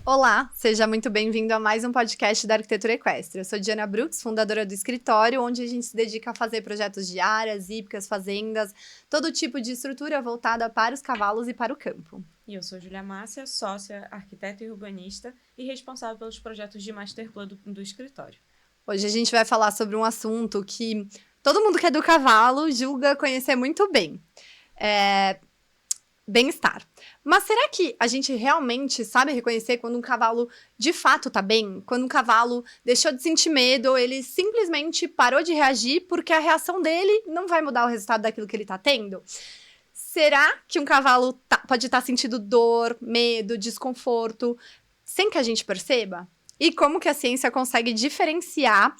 Olá, seja muito bem-vindo a mais um podcast da Arquitetura Equestre. Eu sou Diana Brooks, fundadora do escritório, onde a gente se dedica a fazer projetos de áreas, hípicas, fazendas, todo tipo de estrutura voltada para os cavalos e para o campo. E eu sou Júlia Márcia, sócia, arquiteta e urbanista e responsável pelos projetos de masterplan do escritório. Hoje a gente vai falar sobre um assunto que todo mundo que é do cavalo julga conhecer muito bem. Bem-estar. Mas será que a gente realmente sabe reconhecer quando um cavalo de fato tá bem? Quando um cavalo deixou de sentir medo ou ele simplesmente parou de reagir porque a reação dele não vai mudar o resultado daquilo que ele tá tendo? Será que um cavalo pode estar sentindo dor, medo, desconforto, sem que a gente perceba? E como que a ciência consegue diferenciar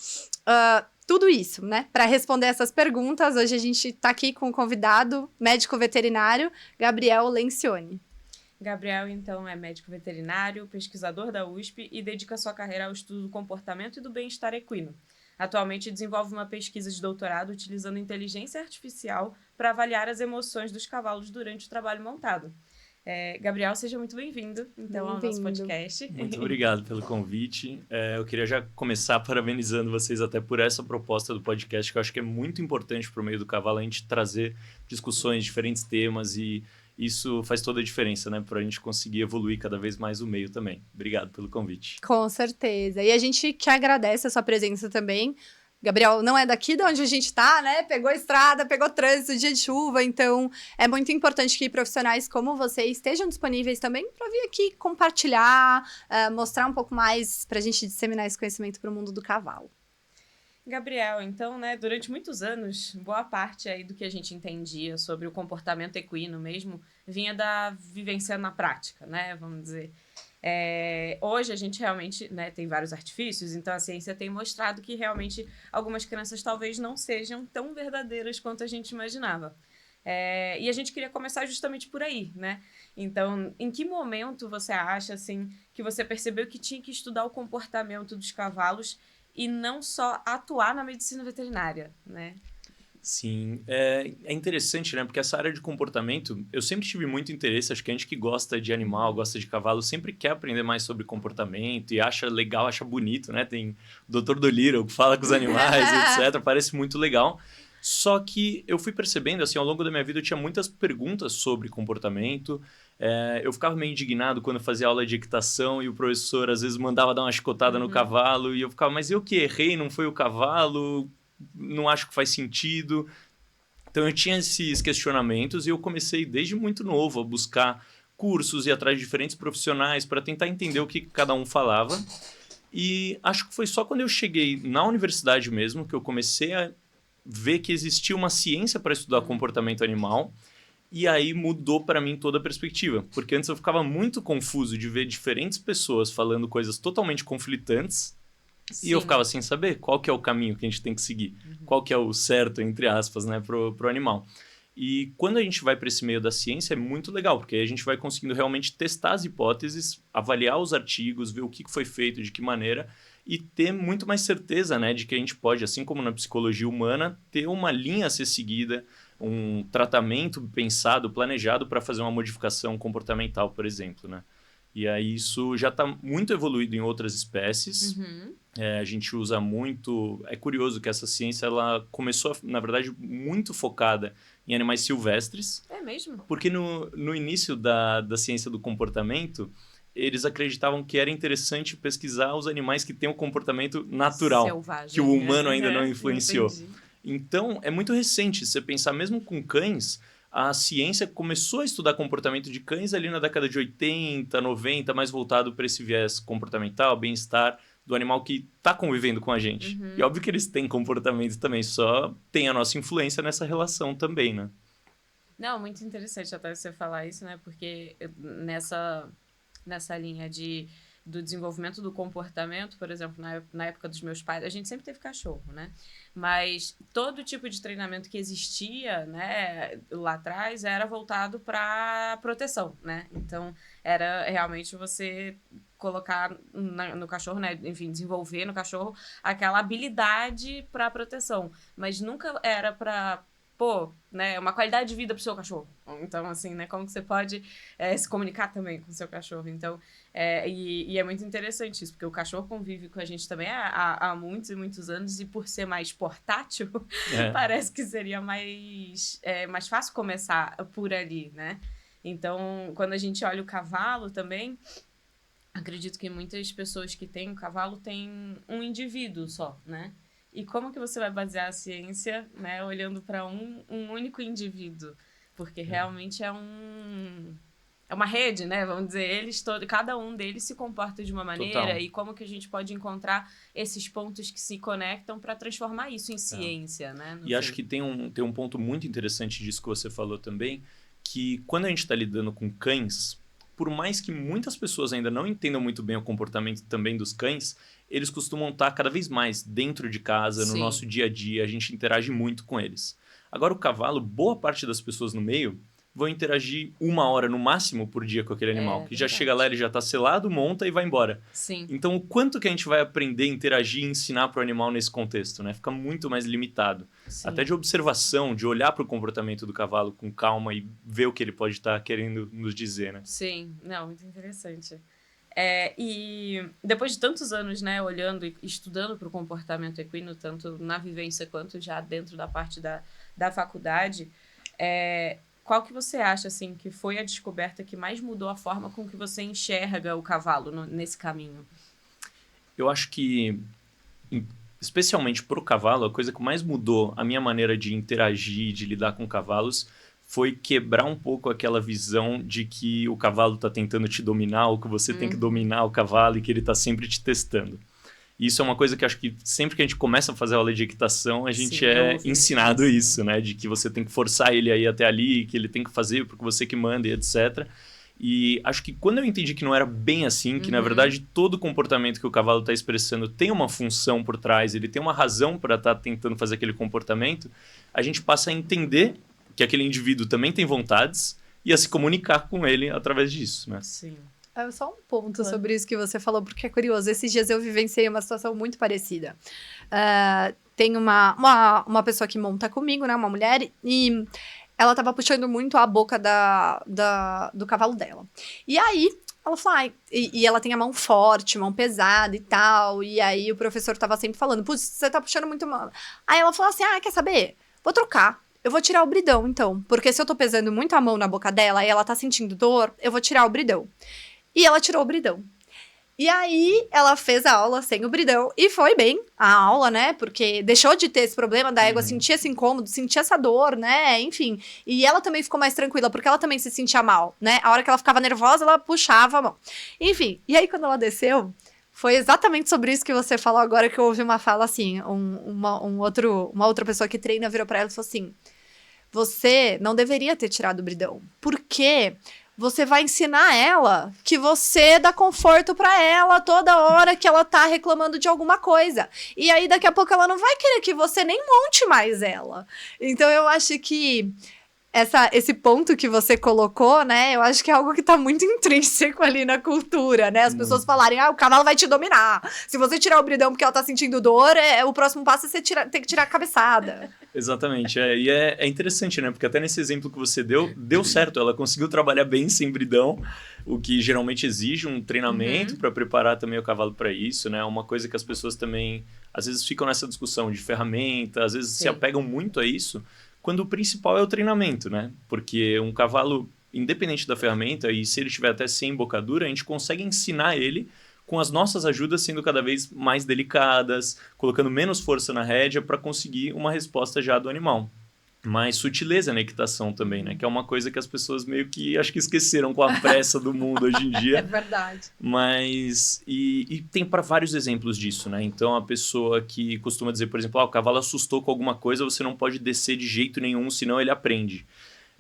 tudo isso, né? Para responder essas perguntas, hoje a gente está aqui com um convidado, médico veterinário, Gabriel Lencioni. Gabriel, então, é médico veterinário, pesquisador da USP e dedica sua carreira ao estudo do comportamento e do bem-estar equino. Atualmente desenvolve uma pesquisa de doutorado utilizando inteligência artificial para avaliar as emoções dos cavalos durante o trabalho montado. Gabriel, seja muito bem-vindo, então, ao nosso podcast. Muito obrigado pelo convite. Eu queria já começar parabenizando vocês até por essa proposta do podcast, que eu acho que é muito importante para o meio do cavalo a gente trazer discussões, diferentes temas, e isso faz toda a diferença, né? Para a gente conseguir evoluir cada vez mais o meio também. Obrigado pelo convite. Com certeza. E a gente que agradece a sua presença também. Gabriel não é daqui de onde a gente está, né? Pegou a estrada, pegou trânsito, dia de chuva, então é muito importante que profissionais como você estejam disponíveis também para vir aqui compartilhar, mostrar um pouco mais para a gente disseminar esse conhecimento para o mundo do cavalo. Gabriel, então, né, durante muitos anos, boa parte aí do que a gente entendia sobre o comportamento equino mesmo vinha da vivência na prática, né? Vamos dizer. Hoje a gente realmente, né, tem vários artifícios, então a ciência tem mostrado que realmente algumas crenças talvez não sejam tão verdadeiras quanto a gente imaginava. E a gente queria começar justamente por aí, né? Então, em que momento você acha, assim, que você percebeu que tinha que estudar o comportamento dos cavalos e não só atuar na medicina veterinária, né? Sim, é interessante, né? Porque essa área de comportamento, eu sempre tive muito interesse. Acho que a gente que gosta de animal, gosta de cavalo, sempre quer aprender mais sobre comportamento e acha legal, acha bonito, né? Tem o Dr. Dolittle que fala com os animais, etc. Parece muito legal. Só que eu fui percebendo, assim, ao longo da minha vida eu tinha muitas perguntas sobre comportamento. Eu ficava meio indignado quando eu fazia aula de equitação e o professor às vezes mandava dar uma chicotada no cavalo e eu ficava, mas eu que errei, não foi o cavalo? Não acho que faz sentido. Então eu tinha esses questionamentos e eu comecei desde muito novo a buscar cursos e ir atrás de diferentes profissionais para tentar entender o que cada um falava. E acho que foi só quando eu cheguei na universidade mesmo que eu comecei a ver que existia uma ciência para estudar comportamento animal. E aí mudou para mim toda a perspectiva. Porque antes eu ficava muito confuso de ver diferentes pessoas falando coisas totalmente conflitantes. Sim. E eu ficava sem saber qual que é o caminho que a gente tem que seguir. Qual que é o certo, entre aspas, né, pro animal. E quando a gente vai para esse meio da ciência é muito legal, porque aí a gente vai conseguindo realmente testar as hipóteses, avaliar os artigos, ver o que foi feito, de que maneira, e ter muito mais certeza, né, de que a gente pode, assim como na psicologia humana, ter uma linha a ser seguida, um tratamento pensado, planejado para fazer uma modificação comportamental, por exemplo, né? E aí isso já está muito evoluído em outras espécies. A gente usa muito... É curioso que essa ciência ela começou, na verdade, muito focada em animais silvestres. É mesmo? Porque no início da ciência do comportamento, eles acreditavam que era interessante pesquisar os animais que têm um comportamento natural, selvagem, que o humano ainda não influenciou. Entendi. Então, é muito recente. Se você pensar mesmo com cães, a ciência começou a estudar comportamento de cães ali na década de 80, 90, mais voltado para esse viés comportamental, bem-estar do animal que está convivendo com a gente. E óbvio que eles têm comportamento também, só tem a nossa influência nessa relação também, né? Não, muito interessante até você falar isso, né? Porque nessa linha do desenvolvimento do comportamento, por exemplo, na época dos meus pais, a gente sempre teve cachorro, né? Mas todo tipo de treinamento que existia, né, lá atrás era voltado para proteção, né? Então, era realmente você colocar no cachorro, né? Enfim, desenvolver no cachorro aquela habilidade para proteção. Mas nunca era para pô, né, uma qualidade de vida pro seu cachorro. Então, assim, né, como que você pode se comunicar também com o seu cachorro. Então, e é muito interessante isso, porque o cachorro convive com a gente também há muitos e muitos anos, e por ser mais portátil, parece que seria mais fácil começar por ali, né? Então, quando a gente olha o cavalo também, acredito que muitas pessoas que têm o cavalo têm um indivíduo só, né? E como que você vai basear a ciência, né, olhando para um único indivíduo? Porque realmente é uma rede, né? Vamos dizer, cada um deles se comporta de uma maneira. Total. E como que a gente pode encontrar esses pontos que se conectam para transformar isso em ciência, né? E acho que tem um ponto muito interessante disso que você falou também, que quando a gente está lidando com cães, por mais que muitas pessoas ainda não entendam muito bem o comportamento também dos cães, eles costumam estar cada vez mais dentro de casa, no nosso dia a dia, a gente interage muito com eles. Agora o cavalo, boa parte das pessoas no meio vão interagir 1 hora no máximo por dia com aquele animal, que já chega lá, ele já está selado, monta e vai embora. Sim. Então o quanto que a gente vai aprender, interagir e ensinar para o animal nesse contexto, né? Fica muito mais limitado. Sim. Até de observação, de olhar para o comportamento do cavalo com calma e ver o que ele pode estar querendo nos dizer, né? Sim, não, muito interessante. E depois de tantos anos, né, olhando e estudando para o comportamento equino, tanto na vivência quanto já dentro da parte da faculdade, qual que você acha, assim, que foi a descoberta que mais mudou a forma com que você enxerga o cavalo nesse caminho? Eu acho que, especialmente para o cavalo, a coisa que mais mudou a minha maneira de interagir, de lidar com cavalos, foi quebrar um pouco aquela visão de que o cavalo está tentando te dominar, ou que você tem que dominar o cavalo e que ele está sempre te testando. Isso é uma coisa que acho que sempre que a gente começa a fazer aula de equitação, a gente ensinado isso, né? De que você tem que forçar ele a ir até ali, que ele tem que fazer porque você que manda e etc. E acho que quando eu entendi que não era bem assim, que na verdade todo comportamento que o cavalo está expressando tem uma função por trás, ele tem uma razão para estar tentando fazer aquele comportamento, a gente passa a entender que aquele indivíduo também tem vontades e a se comunicar com ele através disso, né? Sim. Só um ponto sobre isso que você falou, porque é curioso. Esses dias eu vivenciei uma situação muito parecida. Tem uma pessoa que monta comigo, né? Uma mulher, e ela tava puxando muito a boca do cavalo dela. E aí, ela falou, e ela tem a mão forte, mão pesada e tal. E aí o professor tava sempre falando, putz, você tá puxando muito mão. Aí ela falou assim, quer saber? Vou trocar. Eu vou tirar o bridão, então. Porque se eu tô pesando muito a mão na boca dela e ela tá sentindo dor, eu vou tirar o bridão. E ela tirou o bridão. E aí, ela fez a aula sem o bridão. E foi bem a aula, né? Porque deixou de ter esse problema da égua sentir esse incômodo, sentir essa dor, né? Enfim. E ela também ficou mais tranquila, porque ela também se sentia mal, né? A hora que ela ficava nervosa, ela puxava a mão. Enfim. E aí, quando ela desceu, foi exatamente sobre isso que você falou agora, que eu ouvi uma fala assim. Uma outra pessoa que treina virou pra ela e falou assim, você não deveria ter tirado o bridão. Por quê? Você vai ensinar ela que você dá conforto pra ela toda hora que ela tá reclamando de alguma coisa. E aí, daqui a pouco, ela não vai querer que você nem monte mais ela. Então, eu acho que esse ponto que você colocou, né? Eu acho que é algo que tá muito intrínseco ali na cultura, né? As pessoas falarem, o cavalo vai te dominar. Se você tirar o bridão porque ela tá sentindo dor, o próximo passo é você ter que tirar a cabeçada. Exatamente. E é interessante, né? Porque até nesse exemplo que você deu certo. Ela conseguiu trabalhar bem sem bridão, o que geralmente exige um treinamento para preparar também o cavalo para isso, né? Uma coisa que as pessoas também, às vezes, ficam nessa discussão de ferramenta, às vezes se apegam muito a isso, quando o principal é o treinamento, né? Porque um cavalo, independente da ferramenta, e se ele estiver até sem embocadura, a gente consegue ensinar ele com as nossas ajudas sendo cada vez mais delicadas, colocando menos força na rédea para conseguir uma resposta já do animal. Mais sutileza na equitação também, né? Que é uma coisa que as pessoas meio que, acho que esqueceram com a pressa do mundo hoje em dia. É verdade. Mas, e tem para vários exemplos disso, né? Então, a pessoa que costuma dizer, por exemplo, o cavalo assustou com alguma coisa, você não pode descer de jeito nenhum, senão ele aprende.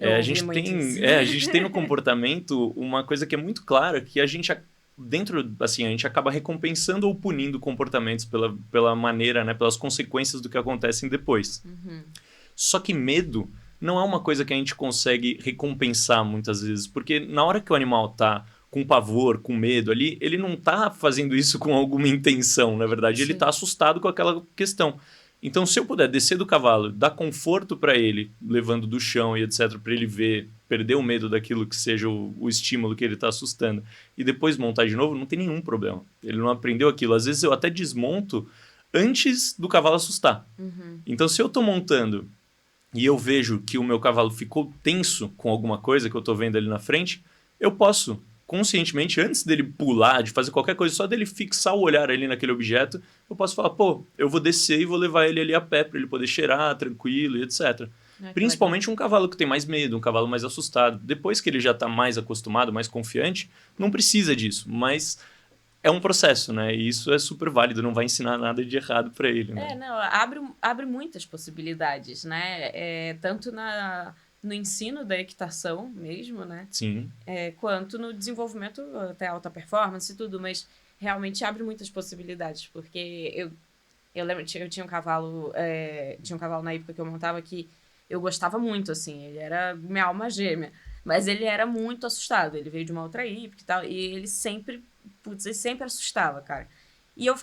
A gente tem no comportamento uma coisa que é muito clara, que a gente a gente acaba recompensando ou punindo comportamentos pela maneira, né? Pelas consequências do que acontecem depois. Só que medo não é uma coisa que a gente consegue recompensar muitas vezes, porque na hora que o animal tá com pavor, com medo ali, ele não tá fazendo isso com alguma intenção, na verdade, ele tá assustado com aquela questão. Então, se eu puder descer do cavalo, dar conforto para ele, levando do chão e etc, para ele ver, perder o medo daquilo que seja o estímulo que ele está assustando, e depois montar de novo, não tem nenhum problema. Ele não aprendeu aquilo. Às vezes eu até desmonto antes do cavalo assustar. Então, se eu estou montando e eu vejo que o meu cavalo ficou tenso com alguma coisa que eu estou vendo ali na frente, eu posso conscientemente, antes dele pular, de fazer qualquer coisa, só dele fixar o olhar ali naquele objeto, eu posso falar, pô, eu vou descer e vou levar ele ali a pé para ele poder cheirar tranquilo e etc. Principalmente um cavalo que tem mais medo, um cavalo mais assustado. Depois que ele já está mais acostumado, mais confiante, não precisa disso, mas é um processo, né? E isso é super válido, não vai ensinar nada de errado para ele, né? Não, abre muitas possibilidades, né? Tanto no ensino da equitação mesmo, né? Sim. Quanto no desenvolvimento até alta performance e tudo, mas realmente abre muitas possibilidades, porque eu lembro, eu tinha um cavalo na época que eu montava que eu gostava muito, assim, ele era minha alma gêmea, mas ele era muito assustado, ele veio de uma outra hípica e tal, e ele sempre assustava, cara. E eu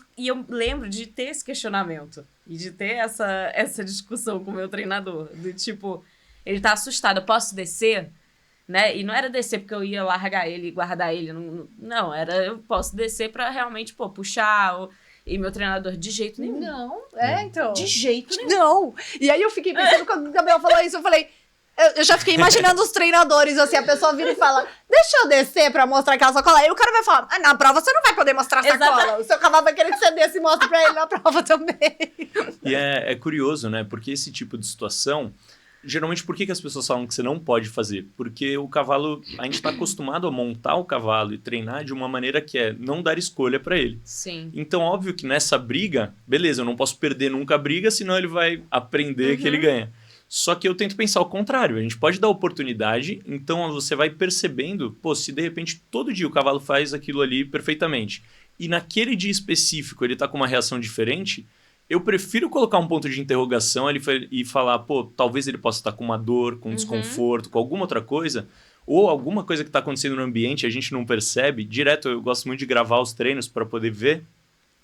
lembro de ter esse questionamento, e de ter essa discussão com o meu treinador, do tipo, ele tá assustado, eu posso descer? Né? E não era descer porque eu ia largar ele e guardar ele, não, era eu posso descer pra realmente, puxar, e meu treinador, de jeito nenhum. Não, então. De jeito nenhum. Não. E aí eu fiquei pensando, quando o Gabriel falou isso, eu falei... Eu já fiquei imaginando os treinadores, assim, a pessoa vira e fala, deixa eu descer pra mostrar aquela sacola. Aí o cara vai falar, na prova você não vai poder mostrar a sacola. O seu cavalo vai querer que você desça e mostre pra ele na prova também. E é curioso, né? Porque esse tipo de situação... Geralmente, por que as pessoas falam que você não pode fazer? Porque o cavalo, a gente está acostumado a montar o cavalo e treinar de uma maneira que é não dar escolha para ele. Sim. Então, óbvio que nessa briga, beleza, eu não posso perder nunca a briga, senão ele vai aprender que ele ganha. Só que eu tento pensar o contrário, a gente pode dar oportunidade, então você vai percebendo, se de repente todo dia o cavalo faz aquilo ali perfeitamente, e naquele dia específico ele está com uma reação diferente, eu prefiro colocar um ponto de interrogação ali e falar, talvez ele possa estar com uma dor, com desconforto, com alguma outra coisa, ou alguma coisa que está acontecendo no ambiente e a gente não percebe. Direto, eu gosto muito de gravar os treinos para poder ver,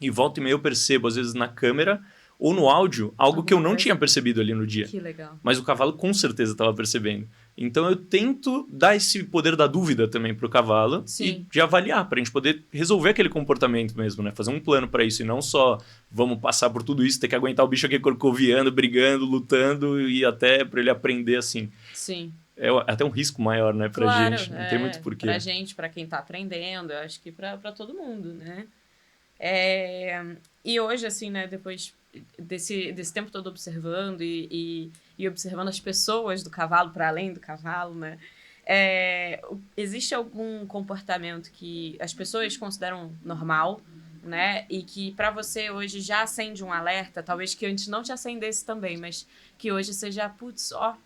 e volta e meia eu percebo, às vezes na câmera ou no áudio, algo que eu não tinha percebido ali no dia. Que legal. Mas o cavalo com certeza estava percebendo. Então eu tento dar esse poder da dúvida também pro cavalo. Sim. E de avaliar, pra gente poder resolver aquele comportamento mesmo, né? Fazer um plano para isso e não só vamos passar por tudo isso, ter que aguentar o bicho aqui corcoviando, brigando, lutando e até para ele aprender assim. Sim. É até um risco maior, né, pra gente. Não tem muito porquê. Pra gente, pra quem tá aprendendo, eu acho que pra todo mundo, né? E hoje, assim, né, depois desse tempo todo observando e observando as pessoas do cavalo para além do cavalo, né? Existe algum comportamento que as pessoas consideram normal, né? E que para você hoje já acende um alerta, talvez que antes não te acendesse também, mas que hoje seja,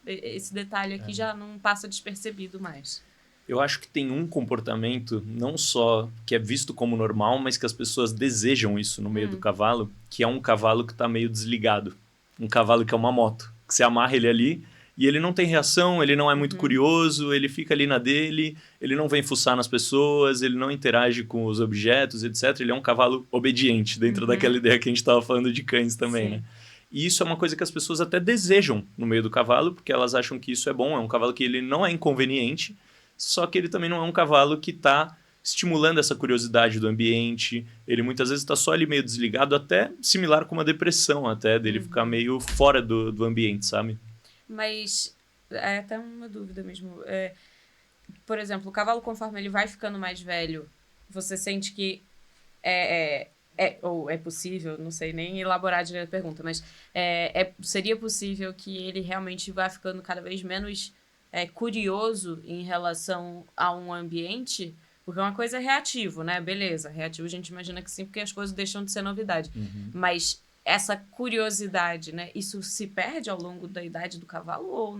esse detalhe aqui já não passa despercebido mais. Eu acho que tem um comportamento, não só que é visto como normal, mas que as pessoas desejam isso no meio do cavalo, que é um cavalo que está meio desligado. Um cavalo que é uma moto, que você amarra ele ali e ele não tem reação, ele não é muito curioso, ele fica ali na dele, ele não vem fuçar nas pessoas, ele não interage com os objetos, etc. Ele é um cavalo obediente, dentro daquela ideia que a gente estava falando de cães também, Sim. né? E isso é uma coisa que as pessoas até desejam no meio do cavalo, porque elas acham que isso é bom, é um cavalo que ele não é inconveniente, só que ele também não é um cavalo que está estimulando essa curiosidade do ambiente. Ele muitas vezes está só ali meio desligado, até similar com uma depressão, até dele ficar meio fora do ambiente, sabe? Mas é até uma dúvida mesmo. Por exemplo, o cavalo, conforme ele vai ficando mais velho, você sente que ou é possível, não sei nem elaborar direito a pergunta, mas seria possível que ele realmente vá ficando cada vez menos curioso em relação a um ambiente? Porque uma coisa é reativo, né? Beleza, reativo a gente imagina que sim, porque as coisas deixam de ser novidade. Mas essa curiosidade, né? Isso se perde ao longo da idade do cavalo ou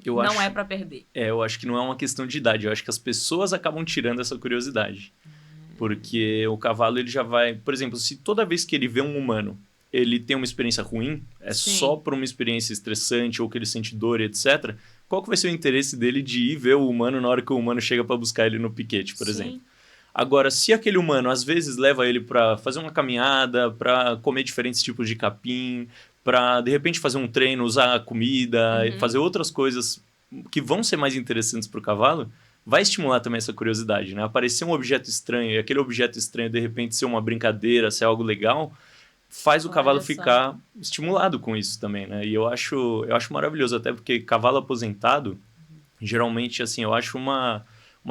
não é para perder? Eu acho que não é uma questão de idade. Eu acho que as pessoas acabam tirando essa curiosidade. Porque o cavalo, ele já vai... Por exemplo, se toda vez que ele vê um humano, ele tem uma experiência ruim, Sim. só por uma experiência estressante ou que ele sente dor, etc., qual que vai ser o interesse dele de ir ver o humano na hora que o humano chega para buscar ele no piquete, por exemplo? Agora, se aquele humano às vezes leva ele para fazer uma caminhada, para comer diferentes tipos de capim, para de repente fazer um treino, usar comida, fazer outras coisas que vão ser mais interessantes para o cavalo, vai estimular também essa curiosidade, né? Aparecer um objeto estranho e aquele objeto estranho de repente ser uma brincadeira, ser algo legal, faz o cavalo ficar estimulado com isso também, né? E eu acho maravilhoso, até porque cavalo aposentado, geralmente, assim, eu acho uma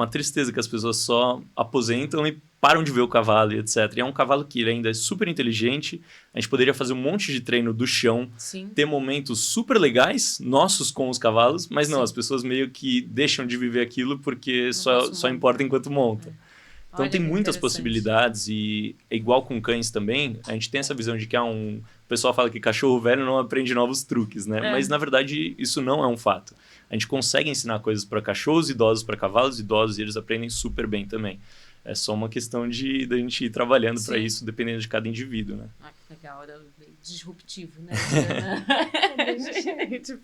tristeza que as pessoas só aposentam e param de ver o cavalo e etc. E é um cavalo que ele ainda é super inteligente, a gente poderia fazer um monte de treino do chão, ter momentos super legais, nossos com os cavalos, mas não, as pessoas meio que deixam de viver aquilo porque só importa enquanto monta. Então Olha, tem muitas interessante. possibilidades e é igual com cães também, a gente tem essa visão de que o pessoal fala que cachorro velho não aprende novos truques, né? Mas na verdade isso não é um fato. A gente consegue ensinar coisas para cachorros idosos, para cavalos idosos, e eles aprendem super bem também. É só uma questão de a gente ir trabalhando para isso, dependendo de cada indivíduo, né? Ah, que legal, era disruptivo, né?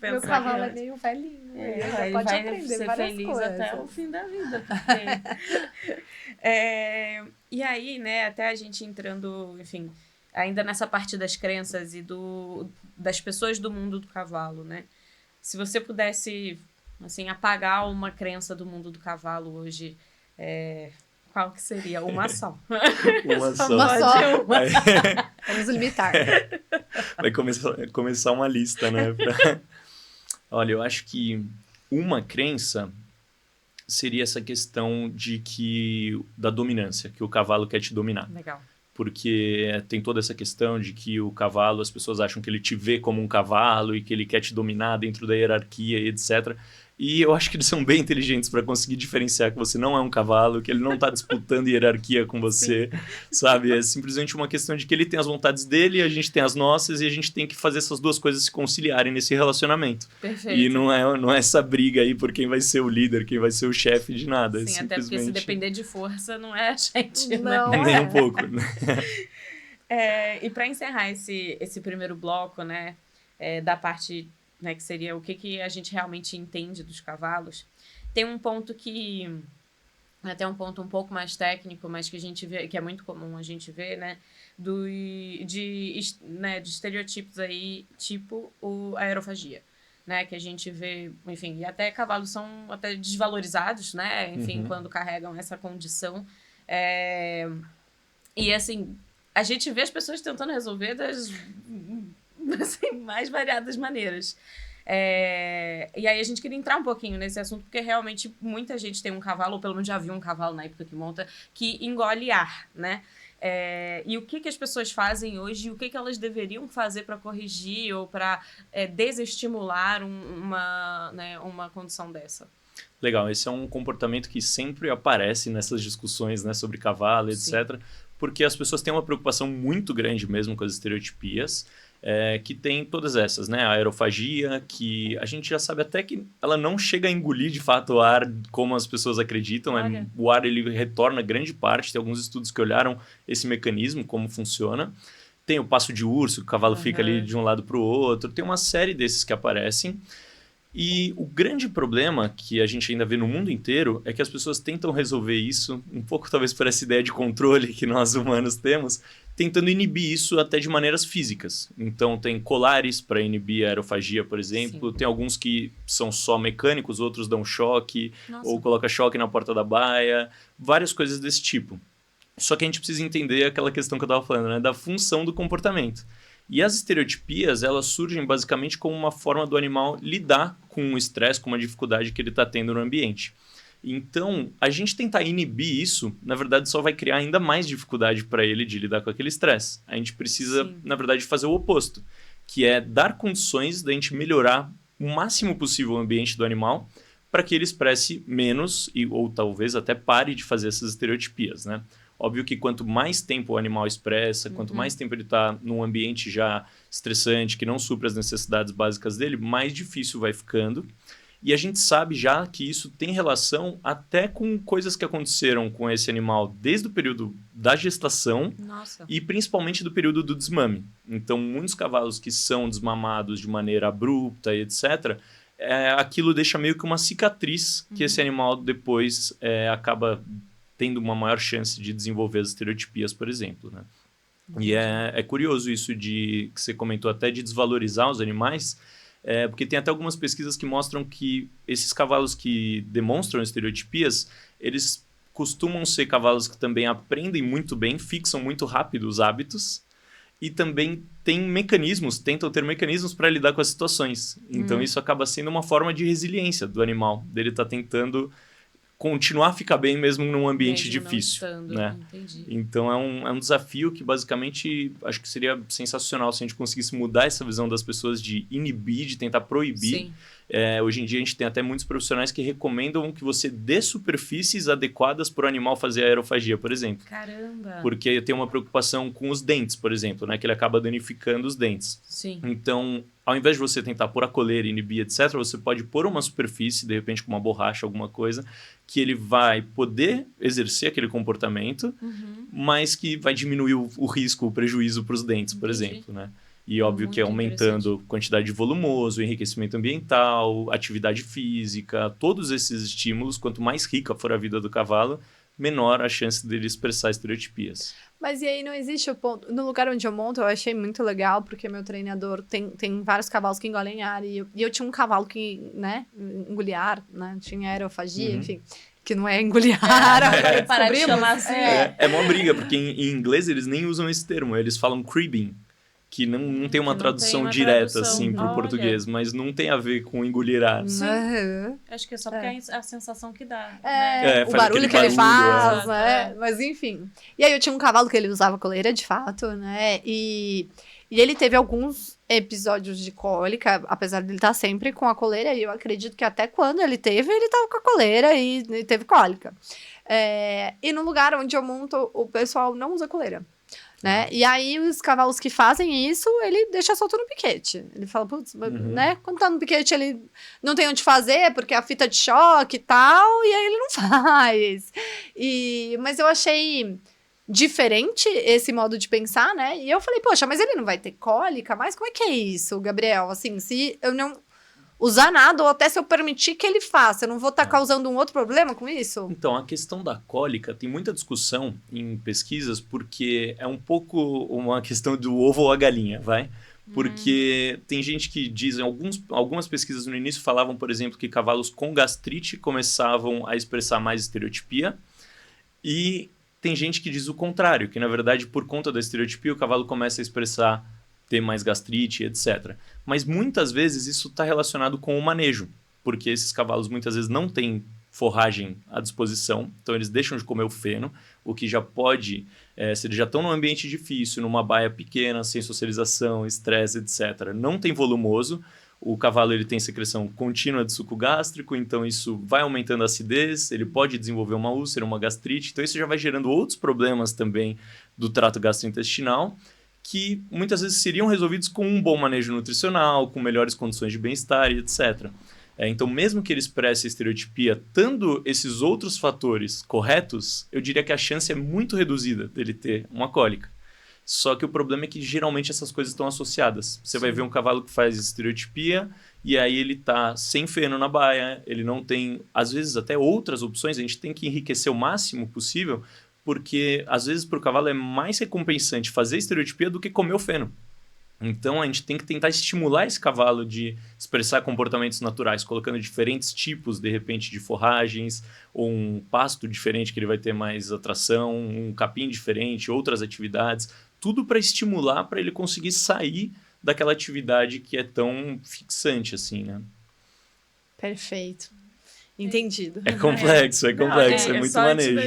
Meu cavalo é meio velhinho, ele pode aprender ser várias feliz coisas. até o fim da vida. E aí, né, até a gente entrando, enfim, ainda nessa parte das crenças e das pessoas do mundo do cavalo, né? Se você pudesse, assim, apagar uma crença do mundo do cavalo hoje, qual que seria? Uma só. Uma só. Uma só. Uma. Vamos limitar. Vai começar uma lista, né? Olha, eu acho que uma crença seria essa questão da dominância, que o cavalo quer te dominar. Legal. Porque tem toda essa questão de que o cavalo, as pessoas acham que ele te vê como um cavalo e que ele quer te dominar dentro da hierarquia e etc. E eu acho que eles são bem inteligentes para conseguir diferenciar que você não é um cavalo, que ele não está disputando hierarquia com você, sabe? É simplesmente uma questão de que ele tem as vontades dele, a gente tem as nossas e a gente tem que fazer essas duas coisas se conciliarem nesse relacionamento. Perfeito. E não é essa briga aí por quem vai ser o líder, quem vai ser o chefe de nada. Sim, até porque se depender de força, não é a gente, não, né? Nem um pouco. E para encerrar esse primeiro bloco, né, da parte, né, que seria o que a gente realmente entende dos cavalos, tem um ponto que até um ponto um pouco mais técnico, mas que a gente vê, que é muito comum a gente ver, né, de estereotipos aí, tipo a aerofagia, né, que a gente vê, enfim, e até cavalos são até desvalorizados, né, enfim, quando carregam essa condição. E assim, a gente vê as pessoas tentando resolver das assim, mais variadas maneiras. E aí a gente queria entrar um pouquinho nesse assunto, porque realmente muita gente tem um cavalo, ou pelo menos já viu um cavalo na época que monta, que engole ar, né? E o que as pessoas fazem hoje e o que elas deveriam fazer para corrigir ou para desestimular uma condição dessa? Legal, esse é um comportamento que sempre aparece nessas discussões, né, sobre cavalo, etc. Porque as pessoas têm uma preocupação muito grande mesmo com as estereotipias, que tem todas essas, né? A aerofagia, que a gente já sabe até que ela não chega a engolir de fato o ar como as pessoas acreditam. O ar ele retorna grande parte, tem alguns estudos que olharam esse mecanismo, como funciona. Tem o passo de urso, que o cavalo fica ali de um lado para o outro. Tem uma série desses que aparecem. E o grande problema que a gente ainda vê no mundo inteiro é que as pessoas tentam resolver isso, um pouco talvez por essa ideia de controle que nós humanos temos, tentando inibir isso até de maneiras físicas. Então tem colares para inibir a aerofagia, por exemplo. Sim. Tem alguns que são só mecânicos, outros dão choque, ou coloca choque na porta da baia, várias coisas desse tipo. Só que a gente precisa entender aquela questão que eu estava falando, né, da função do comportamento. E as estereotipias, elas surgem basicamente como uma forma do animal lidar com o estresse, com uma dificuldade que ele está tendo no ambiente. Então, a gente tentar inibir isso, na verdade, só vai criar ainda mais dificuldade para ele de lidar com aquele estresse. A gente precisa, na verdade, fazer o oposto, que é dar condições da gente melhorar o máximo possível o ambiente do animal para que ele expresse menos ou talvez até pare de fazer essas estereotipias, né? Óbvio que quanto mais tempo o animal expressa, quanto mais tempo ele está num ambiente já estressante, que não supre as necessidades básicas dele, mais difícil vai ficando. E a gente sabe já que isso tem relação até com coisas que aconteceram com esse animal desde o período da gestação e principalmente do período do desmame. Então, muitos cavalos que são desmamados de maneira abrupta e etc., aquilo deixa meio que uma cicatriz que esse animal depois acaba tendo uma maior chance de desenvolver as estereotipias, por exemplo, né? E é curioso isso que você comentou até de desvalorizar os animais, porque tem até algumas pesquisas que mostram que esses cavalos que demonstram estereotipias, eles costumam ser cavalos que também aprendem muito bem, fixam muito rápido os hábitos e também tentam ter mecanismos para lidar com as situações. Então isso acaba sendo uma forma de resiliência do animal, dele estar tentando continuar a ficar bem mesmo num ambiente Mesmo não difícil, estando, né? Entendi. Então é um desafio que basicamente acho que seria sensacional se a gente conseguisse mudar essa visão das pessoas de inibir, de tentar proibir. Sim. Hoje em dia a gente tem até muitos profissionais que recomendam que você dê superfícies adequadas para o animal fazer aerofagia, por exemplo. Caramba! Porque tem uma preocupação com os dentes, por exemplo, né? Que ele acaba danificando os dentes. Sim. Então, ao invés de você tentar pôr a coleira, inibir, etc., você pode pôr uma superfície, de repente com uma borracha, alguma coisa, que ele vai poder exercer aquele comportamento, mas que vai diminuir o risco, o prejuízo para os dentes, por exemplo, né? E óbvio que é Muito aumentando quantidade de volumoso, enriquecimento ambiental, atividade física, todos esses estímulos, quanto mais rica for a vida do cavalo, menor a chance dele expressar estereotipias. Mas e aí não existe o ponto... No lugar onde eu monto, eu achei muito legal, porque meu treinador tem vários cavalos que engolem ar, e eu tinha um cavalo que, né, engolia ar, né, tinha aerofagia, enfim, que não é engolir ar, agora Parar de descobrimos. chamar assim. É uma briga, porque em inglês eles nem usam esse termo, eles falam cribbing, que não tem uma não tradução tem uma direta, tradução. assim, pro Olha. português, mas não tem a ver com engolir ar. Sim. Aham. Acho que é só porque é a sensação que dá. É, O faz barulho aquele que ele barulho, faz, né? Mas enfim. E aí eu tinha um cavalo que ele usava coleira, de fato, né? E ele teve alguns episódios de cólica, apesar de ele estar sempre com a coleira, e eu acredito que até quando ele tava com a coleira e teve cólica. E no lugar onde eu monto, o pessoal não usa coleira. Né? E aí, os cavalos que fazem isso, ele deixa solto no piquete. Ele fala, putz, né? Quando tá no piquete, ele não tem onde fazer, porque a fita de choque e tal, e aí ele não faz. Mas eu achei diferente esse modo de pensar, né? E eu falei, poxa, mas ele não vai ter cólica? Mas como é que é isso, Gabriel? Assim, se eu não usar nada, ou até se eu permitir que ele faça, eu não vou estar causando um outro problema com isso? Então, a questão da cólica tem muita discussão em pesquisas, porque é um pouco uma questão do ovo ou a galinha, vai? Porque tem gente que diz, algumas pesquisas no início falavam, por exemplo, que cavalos com gastrite começavam a expressar mais estereotipia, e tem gente que diz o contrário, que na verdade, por conta da estereotipia, o cavalo começa a expressar ter mais gastrite, etc. Mas muitas vezes isso está relacionado com o manejo, porque esses cavalos muitas vezes não têm forragem à disposição, então eles deixam de comer o feno, o que já pode, se eles já estão num ambiente difícil, numa baia pequena, sem socialização, estresse, etc., não tem volumoso, o cavalo ele tem secreção contínua de suco gástrico, então isso vai aumentando a acidez, ele pode desenvolver uma úlcera, uma gastrite, então isso já vai gerando outros problemas também do trato gastrointestinal, que muitas vezes seriam resolvidos com um bom manejo nutricional, com melhores condições de bem-estar e etc. Então, mesmo que ele expresse a estereotipia, tendo esses outros fatores corretos, eu diria que a chance é muito reduzida dele ter uma cólica. Só que o problema é que geralmente essas coisas estão associadas. Você vai ver um cavalo que faz estereotipia e aí ele tá sem feno na baia, ele não tem, às vezes, até outras opções, a gente tem que enriquecer o máximo possível, porque às vezes para o cavalo é mais recompensante fazer estereotipia do que comer o feno. Então a gente tem que tentar estimular esse cavalo de expressar comportamentos naturais, colocando diferentes tipos, de repente, de forragens, ou um pasto diferente que ele vai ter mais atração, um capim diferente, outras atividades, tudo para estimular para ele conseguir sair daquela atividade que é tão fixante assim, né? Perfeito. Entendido. É complexo, é muito só manejo.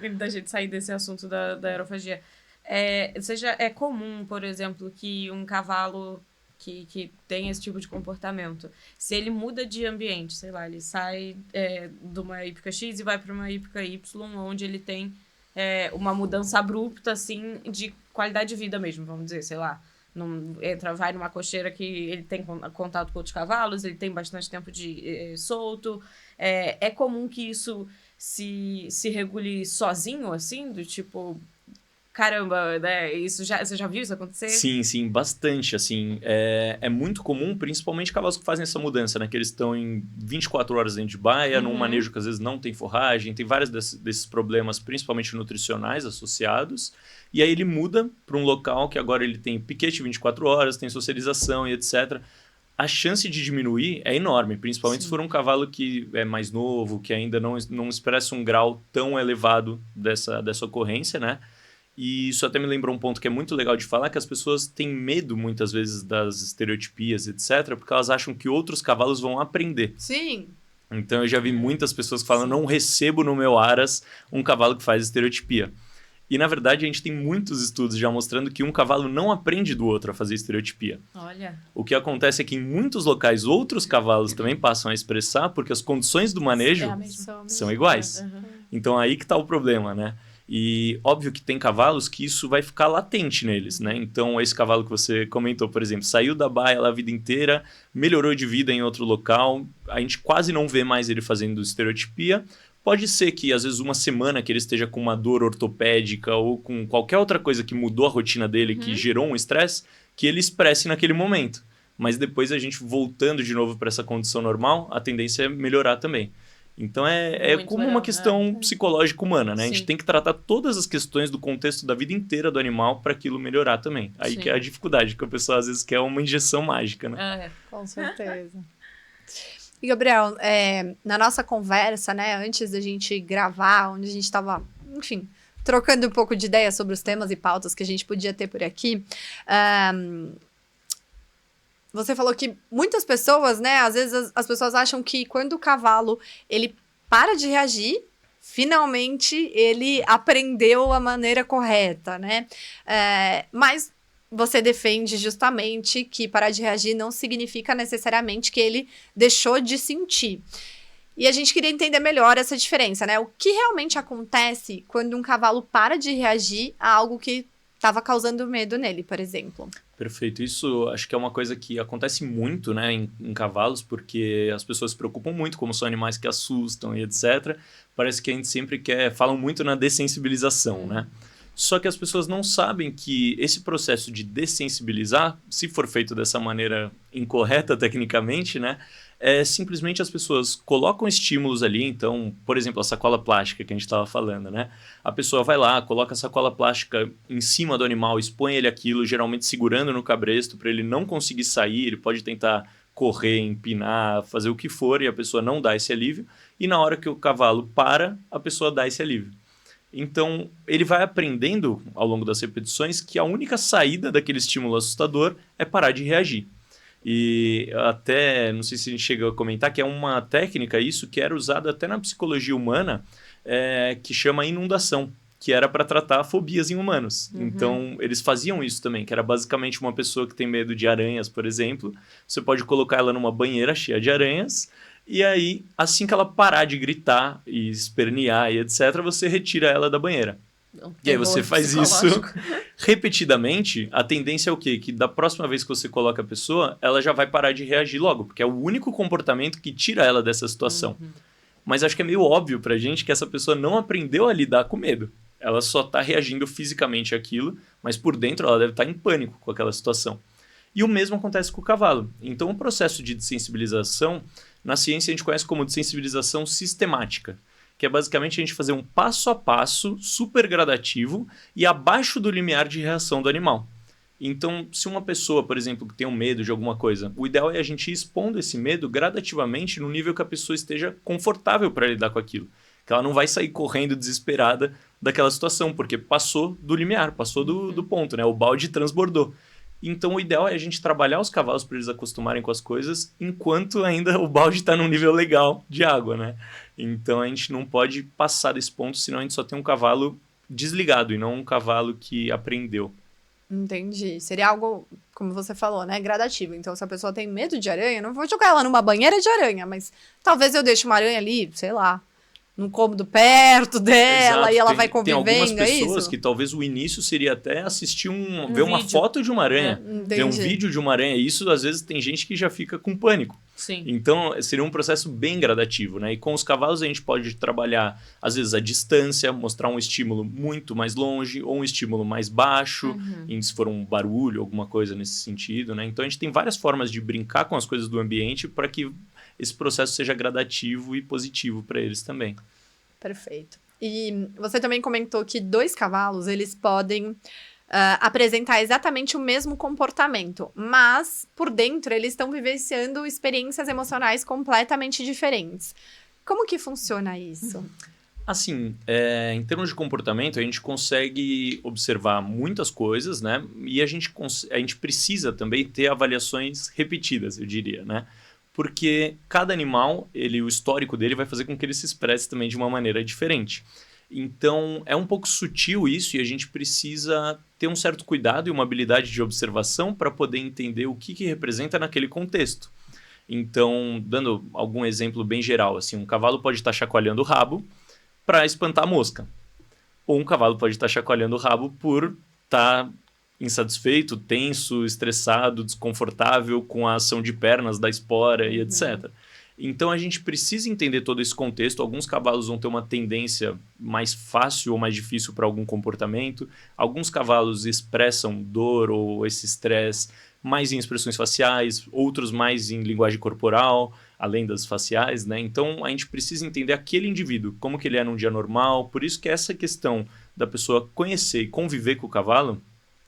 Antes da gente sair desse assunto da aerofagia, é comum, por exemplo, que um cavalo que tem esse tipo de comportamento, se ele muda de ambiente, sei lá, ele sai de uma hípica X e vai para uma hípica Y, onde ele tem uma mudança abrupta, assim, de qualidade de vida mesmo, vamos dizer, sei lá. Vai numa cocheira que ele tem contato com outros cavalos, ele tem bastante tempo de solto. É comum que isso se regule sozinho, assim, do tipo, caramba, né? Você já viu isso acontecer? Sim, bastante, assim. É muito comum, principalmente cavalos que fazem essa mudança, né? Que eles estão em 24 horas dentro de baia, num manejo que às vezes não tem forragem, tem vários desses problemas, principalmente nutricionais associados. E aí ele muda para um local que agora ele tem piquete 24 horas, tem socialização e etc. A chance de diminuir é enorme, principalmente se for um cavalo que é mais novo, que ainda não expressa um grau tão elevado dessa ocorrência, né? E isso até me lembrou um ponto que é muito legal de falar, que as pessoas têm medo, muitas vezes, das estereotipias, etc., porque elas acham que outros cavalos vão aprender. Sim. Então, eu já vi muitas pessoas que falam, não recebo no meu aras um cavalo que faz estereotipia. E, na verdade, a gente tem muitos estudos já mostrando que um cavalo não aprende do outro a fazer estereotipia. Olha. O que acontece é que, em muitos locais, outros cavalos também passam a expressar, porque as condições do manejo são iguais. Então, aí que está o problema, né? E óbvio que tem cavalos que isso vai ficar latente neles, né? Então, esse cavalo que você comentou, por exemplo, saiu da baia lá a vida inteira, melhorou de vida em outro local, a gente quase não vê mais ele fazendo estereotipia. Pode ser que, às vezes, uma semana que ele esteja com uma dor ortopédica ou com qualquer outra coisa que mudou a rotina dele, que gerou um estresse, que ele expresse naquele momento. Mas depois, a gente voltando de novo para essa condição normal, a tendência é melhorar também. Então é Muito como legal, uma questão psicológica humana, né? A gente Sim. tem que tratar todas as questões do contexto da vida inteira do animal para aquilo melhorar também. Aí Sim. que é a dificuldade, que o pessoal às vezes quer uma injeção mágica, né? Com certeza. E, Gabriel, na nossa conversa, né, antes da gente gravar, onde a gente estava, enfim, trocando um pouco de ideias sobre os temas e pautas que a gente podia ter por aqui, você falou que muitas pessoas, né, às vezes as pessoas acham que quando o cavalo, ele para de reagir, finalmente ele aprendeu a maneira correta, né? Mas você defende justamente que parar de reagir não significa necessariamente que ele deixou de sentir. E a gente queria entender melhor essa diferença, né? O que realmente acontece quando um cavalo para de reagir a algo que estava causando medo nele, por exemplo? Perfeito. Isso acho que é uma coisa que acontece muito, né, em cavalos, porque as pessoas se preocupam muito, como são animais que assustam e etc. Parece que a gente sempre falam muito na dessensibilização, né? Só que as pessoas não sabem que esse processo de dessensibilizar, se for feito dessa maneira incorreta tecnicamente, né, simplesmente as pessoas colocam estímulos ali. Então, por exemplo, a sacola plástica que a gente estava falando, né? A pessoa vai lá, coloca a sacola plástica em cima do animal, expõe ele aquilo, geralmente segurando no cabresto para ele não conseguir sair, ele pode tentar correr, empinar, fazer o que for e a pessoa não dá esse alívio. E na hora que o cavalo para, a pessoa dá esse alívio. Então, ele vai aprendendo ao longo das repetições que a única saída daquele estímulo assustador é parar de reagir. E até, não sei se a gente chega a comentar, que é uma técnica isso que era usada até na psicologia humana, que chama inundação, que era para tratar fobias em humanos. Então, eles faziam isso também, que era basicamente uma pessoa que tem medo de aranhas, por exemplo. Você pode colocar ela numa banheira cheia de aranhas, e aí, assim que ela parar de gritar e espernear e etc., você retira ela da banheira. E aí você faz isso repetidamente, a tendência é o quê? Que da próxima vez que você coloca a pessoa, ela já vai parar de reagir logo, porque é o único comportamento que tira ela dessa situação. Mas acho que é meio óbvio pra gente que essa pessoa não aprendeu a lidar com medo. Ela só tá reagindo fisicamente àquilo, mas por dentro ela deve estar em pânico com aquela situação. E o mesmo acontece com o cavalo. Então o processo de dessensibilização, na ciência a gente conhece como dessensibilização sistemática, que é basicamente a gente fazer um passo a passo, super gradativo e abaixo do limiar de reação do animal. Então, se uma pessoa, por exemplo, que tem um medo de alguma coisa, o ideal é a gente ir expondo esse medo gradativamente no nível que a pessoa esteja confortável para lidar com aquilo. Que ela não vai sair correndo desesperada daquela situação, porque passou do limiar, passou do ponto, né? O balde transbordou. Então, o ideal é a gente trabalhar os cavalos para eles acostumarem com as coisas, enquanto ainda o balde está num nível legal de água, né? Então, a gente não pode passar desse ponto, senão a gente só tem um cavalo desligado e não um cavalo que aprendeu. Entendi. Seria algo, como você falou, né, gradativo. Então, se a pessoa tem medo de aranha, não vou jogar ela numa banheira de aranha, mas talvez eu deixe uma aranha ali, sei lá, num cômodo perto dela Exato. e ela Tem- vai Tem algumas convivendo, é pessoas isso? que talvez o início seria até assistir ver uma vídeo. foto de uma aranha, ver um Entendi. vídeo de uma aranha. Isso, às vezes, tem gente que já fica com pânico. Sim. Então, seria um processo bem gradativo, né? E com os cavalos a gente pode trabalhar, às vezes, a distância, mostrar um estímulo muito mais longe ou um estímulo mais baixo, se for um barulho, alguma coisa nesse sentido, né? Então, a gente tem várias formas de brincar com as coisas do ambiente para que esse processo seja gradativo e positivo para eles também. Perfeito. E você também comentou que 2 cavalos, eles podem apresentar exatamente o mesmo comportamento, mas por dentro eles estão vivenciando experiências emocionais completamente diferentes. Como que funciona isso? Assim, em termos de comportamento, a gente consegue observar muitas coisas, né? E a gente precisa também ter avaliações repetidas, eu diria, né? Porque cada animal, o histórico dele vai fazer com que ele se expresse também de uma maneira diferente. Então, é um pouco sutil isso e a gente precisa ter um certo cuidado e uma habilidade de observação para poder entender o que representa naquele contexto. Então, dando algum exemplo bem geral, assim, um cavalo pode estar chacoalhando o rabo para espantar a mosca. Ou um cavalo pode estar chacoalhando o rabo por estar insatisfeito, tenso, estressado, desconfortável com a ação de pernas da espora e etc. Então a gente precisa entender todo esse contexto. Alguns cavalos vão ter uma tendência mais fácil ou mais difícil para algum comportamento. Alguns cavalos expressam dor ou esse estresse mais em expressões faciais, outros mais em linguagem corporal, além das faciais, né? Então a gente precisa entender aquele indivíduo, como que ele é num dia normal. Por isso que essa questão da pessoa conhecer e conviver com o cavalo,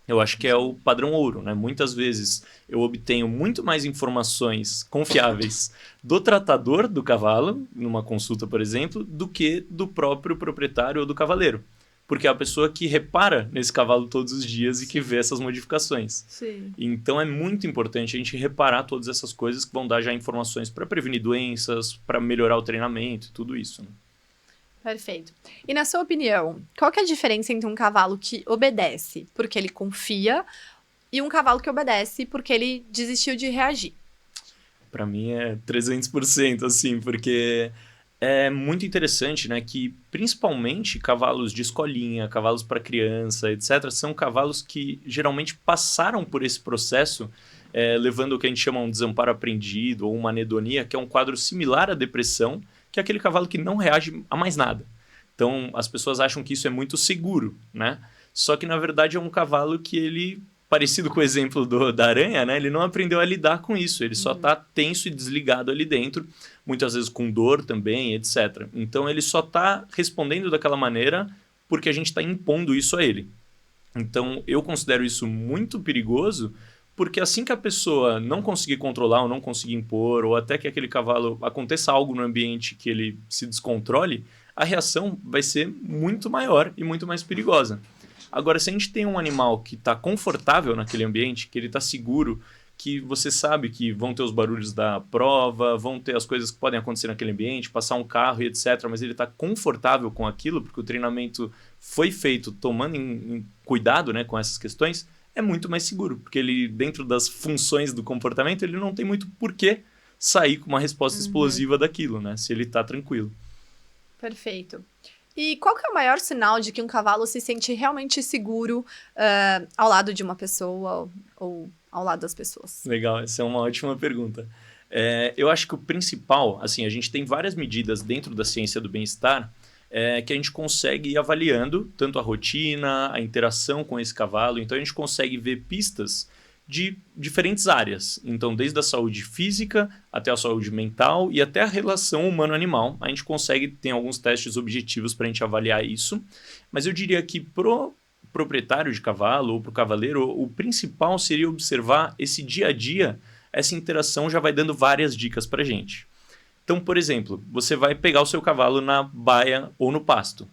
eu acho que é o padrão ouro, né? Muitas vezes eu obtenho muito mais informações confiáveis do tratador do cavalo, numa consulta, por exemplo, do que do próprio proprietário ou do cavaleiro. Porque é a pessoa que repara nesse cavalo todos os dias e que vê essas modificações. Sim. Então é muito importante a gente reparar todas essas coisas que vão dar já informações para prevenir doenças, para melhorar o treinamento, tudo isso, né? Perfeito. E na sua opinião, qual que é a diferença entre um cavalo que obedece porque ele confia e um cavalo que obedece porque ele desistiu de reagir? Para mim é 300%, assim, porque é muito interessante, né, que principalmente cavalos de escolinha, cavalos para criança, etc., são cavalos que geralmente passaram por esse processo, levando o que a gente chama um desamparo aprendido ou uma anedonia, que é um quadro similar à depressão, que é aquele cavalo que não reage a mais nada. Então, as pessoas acham que isso é muito seguro, né? Só que, na verdade, é um cavalo que ele, parecido com o exemplo da aranha, né? Ele não aprendeu a lidar com isso. Ele só está tenso e desligado ali dentro, muitas vezes com dor também, etc. Então, ele só está respondendo daquela maneira porque a gente está impondo isso a ele. Então, eu considero isso muito perigoso, porque assim que a pessoa não conseguir controlar ou não conseguir impor, ou até que aquele cavalo aconteça algo no ambiente que ele se descontrole, a reação vai ser muito maior e muito mais perigosa. Agora, se a gente tem um animal que está confortável naquele ambiente, que ele está seguro, que você sabe que vão ter os barulhos da prova, vão ter as coisas que podem acontecer naquele ambiente, passar um carro e etc., mas ele está confortável com aquilo, porque o treinamento foi feito tomando em cuidado, né, com essas questões, é muito mais seguro, porque ele, dentro das funções do comportamento, ele não tem muito porquê sair com uma resposta explosiva daquilo, né? Se ele está tranquilo. Perfeito. E qual que é o maior sinal de que um cavalo se sente realmente seguro ao lado de uma pessoa ou ao lado das pessoas? Legal, essa é uma ótima pergunta. Eu acho que o principal, assim, a gente tem várias medidas dentro da ciência do bem-estar que a gente consegue ir avaliando tanto a rotina, a interação com esse cavalo. Então, a gente consegue ver pistas de diferentes áreas. Então, desde a saúde física até a saúde mental e até a relação humano-animal. A gente consegue, tem alguns testes objetivos para a gente avaliar isso. Mas eu diria que pro proprietário de cavalo ou pro cavaleiro, o principal seria observar esse dia a dia. Essa interação já vai dando várias dicas para a gente. Então, por exemplo, você vai pegar o seu cavalo na baia ou no pasto.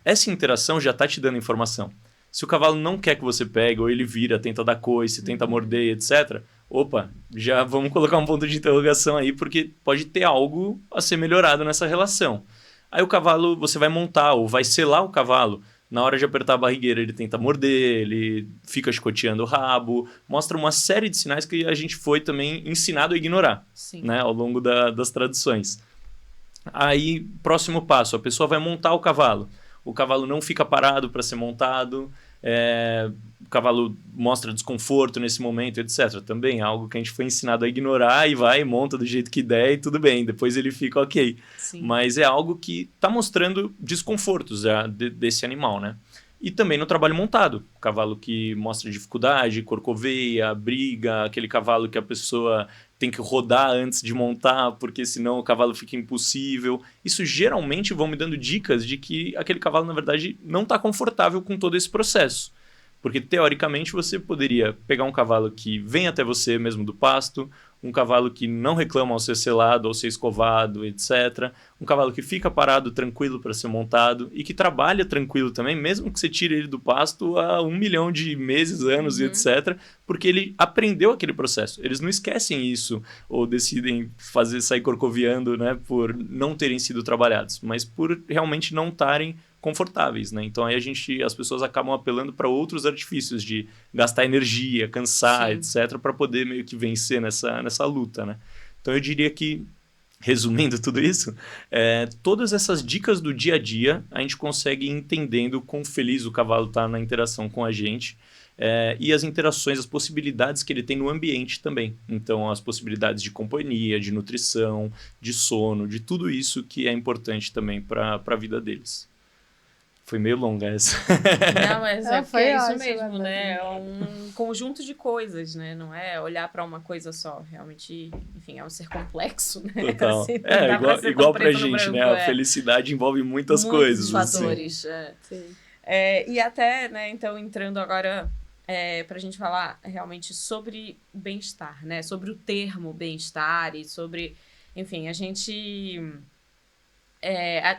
Essa interação já está te dando informação. Se o cavalo não quer que você pegue, ou ele vira, tenta dar coice, tenta morder, etc., opa, já vamos colocar um ponto de interrogação aí, porque pode ter algo a ser melhorado nessa relação. Aí o cavalo, você vai montar ou vai selar o cavalo. Na hora de apertar a barrigueira, ele tenta morder, ele fica chicoteando o rabo, mostra uma série de sinais que a gente foi também ensinado a ignorar, Sim. né, ao longo das tradições. Aí, próximo passo, a pessoa vai montar o cavalo não fica parado para ser montado, o cavalo mostra desconforto nesse momento, etc. Também é algo que a gente foi ensinado a ignorar e vai, monta do jeito que der e tudo bem, depois ele fica ok. Sim. Mas é algo que está mostrando desconfortos desse animal, né? E também no trabalho montado, cavalo que mostra dificuldade, corcoveia, briga, aquele cavalo que a pessoa tem que rodar antes de montar, porque senão o cavalo fica impossível. Isso geralmente vão me dando dicas de que aquele cavalo, na verdade, não está confortável com todo esse processo. Porque, teoricamente, você poderia pegar um cavalo que vem até você mesmo do pasto, um cavalo que não reclama ao ser selado, ao ser escovado, etc. Um cavalo que fica parado, tranquilo para ser montado e que trabalha tranquilo também, mesmo que você tire ele do pasto há 1 milhão de meses, anos e etc. Porque ele aprendeu aquele processo. Eles não esquecem isso ou decidem sair corcoviando, né, por não terem sido trabalhados, mas por realmente não estarem confortáveis, né? Então aí as pessoas acabam apelando para outros artifícios de gastar energia, cansar, etc, para poder meio que vencer nessa luta, né? Então eu diria que, resumindo tudo isso, todas essas dicas do dia a dia a gente consegue ir entendendo quão feliz o cavalo está na interação com a gente, e as interações, as possibilidades que ele tem no ambiente também. Então as possibilidades de companhia, de nutrição, de sono, de tudo isso que é importante também para a vida deles. Foi meio longa essa. Não, mas porque é isso mesmo, né? É um conjunto de coisas, né? Não é olhar para uma coisa só. Realmente, enfim, é um ser complexo, né? Total. Assim, igual pra gente, né? A felicidade envolve muitas coisas. Muitos fatores. Assim. E até, né, então, entrando agora pra gente falar realmente sobre bem-estar, né? Sobre o termo bem-estar e sobre... Enfim, a gente...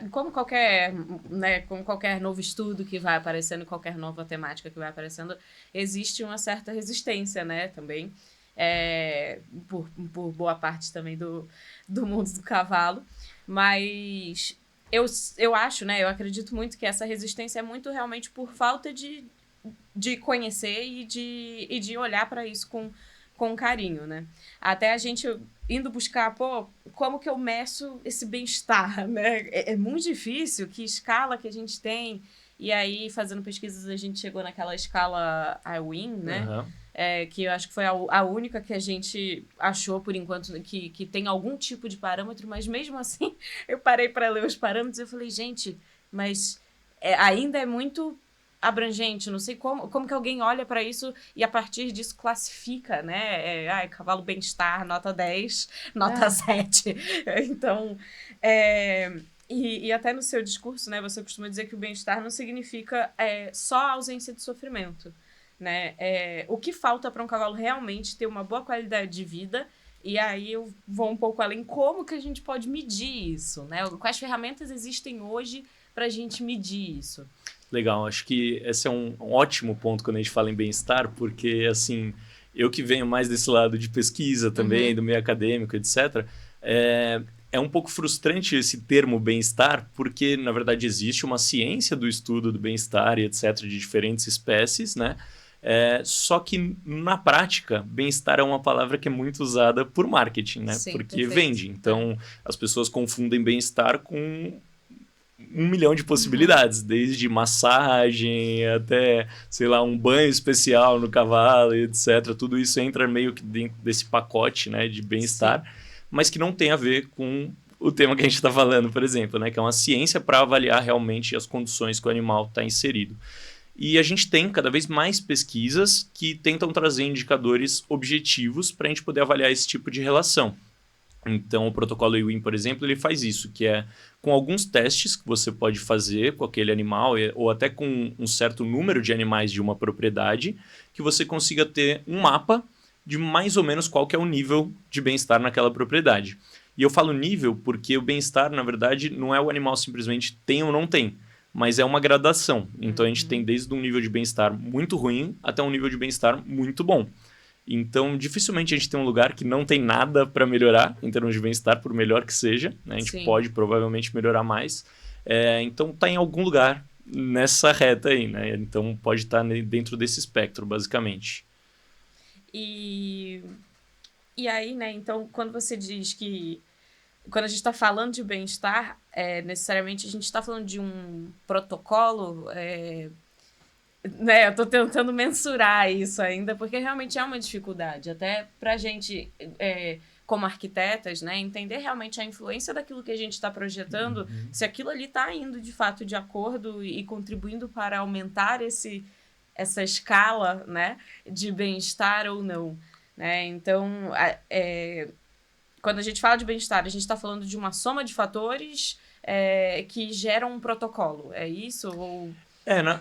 como qualquer novo estudo que vai aparecendo, qualquer nova temática que vai aparecendo, existe uma certa resistência, né, também, por boa parte também do mundo do cavalo, mas eu acho, né, eu acredito muito que essa resistência é muito realmente por falta de conhecer e de olhar para isso com carinho, né? Até a gente indo buscar, como que eu meço esse bem-estar, né? É muito difícil, que escala que a gente tem. E aí, fazendo pesquisas, a gente chegou naquela escala IWIN, né? Uhum. Que eu acho que foi a única que a gente achou, por enquanto, que tem algum tipo de parâmetro, mas mesmo assim, eu parei para ler os parâmetros e eu falei, gente, mas ainda é muito abrangente, não sei como que alguém olha para isso e a partir disso classifica, né? Cavalo bem-estar, nota 10, nota 7. Então, e até no seu discurso, né, você costuma dizer que o bem-estar não significa só a ausência de sofrimento, né? O que falta para um cavalo realmente ter uma boa qualidade de vida. E aí eu vou um pouco além, como que a gente pode medir isso, né? Quais ferramentas existem hoje para a gente medir isso? Legal, acho que esse é um ótimo ponto quando a gente fala em bem-estar, porque, assim, eu que venho mais desse lado de pesquisa também, do meio acadêmico, etc., é um pouco frustrante esse termo bem-estar, porque, na verdade, existe uma ciência do estudo do bem-estar e etc., de diferentes espécies, né? Só que, na prática, bem-estar é uma palavra que é muito usada por marketing, né? Sim, porque perfeito. vende. Então, as pessoas confundem bem-estar com 1 milhão de possibilidades, desde massagem até, sei lá, um banho especial no cavalo, etc. Tudo isso entra meio que dentro desse pacote, né, de bem-estar, mas que não tem a ver com o tema que a gente está falando, por exemplo, né, que é uma ciência para avaliar realmente as condições que o animal está inserido. E a gente tem cada vez mais pesquisas que tentam trazer indicadores objetivos para a gente poder avaliar esse tipo de relação. Então, o protocolo IWIN, por exemplo, ele faz isso, que é com alguns testes que você pode fazer com aquele animal, ou até com um certo número de animais de uma propriedade, que você consiga ter um mapa de mais ou menos qual que é o nível de bem-estar naquela propriedade. E eu falo nível porque o bem-estar, na verdade, não é o animal simplesmente tem ou não tem, mas é uma gradação. Então, a gente tem desde um nível de bem-estar muito ruim até um nível de bem-estar muito bom. Então, dificilmente a gente tem um lugar que não tem nada para melhorar em termos de bem-estar, por melhor que seja, né? A gente pode provavelmente melhorar mais. Então, está em algum lugar nessa reta aí, né? Então, pode estar dentro desse espectro, basicamente. E aí, né? Então, quando você diz que quando a gente está falando de bem-estar, necessariamente a gente está falando de um protocolo, né? Eu estou tentando mensurar isso ainda, porque realmente é uma dificuldade, até para a gente, como arquitetas, né, entender realmente a influência daquilo que a gente está projetando, se aquilo ali está indo de fato de acordo e contribuindo para aumentar essa escala, né, de bem-estar ou não. Né? Então, quando a gente fala de bem-estar, a gente está falando de uma soma de fatores que geram um protocolo. É isso? Ou...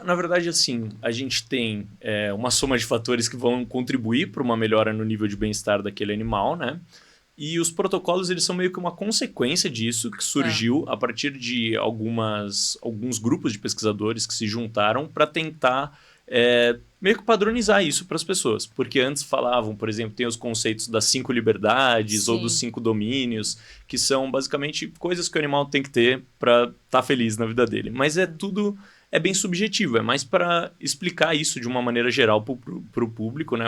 Na verdade, assim, a gente tem uma soma de fatores que vão contribuir para uma melhora no nível de bem-estar daquele animal, né? E os protocolos, eles são meio que uma consequência disso, que surgiu a partir de alguns grupos de pesquisadores que se juntaram para tentar meio que padronizar isso para as pessoas. Porque antes falavam, por exemplo, tem os conceitos das 5 liberdades ou dos 5 domínios, que são basicamente coisas que o animal tem que ter para estar feliz na vida dele. Mas tudo é bem subjetivo, é mais para explicar isso de uma maneira geral para o público, né?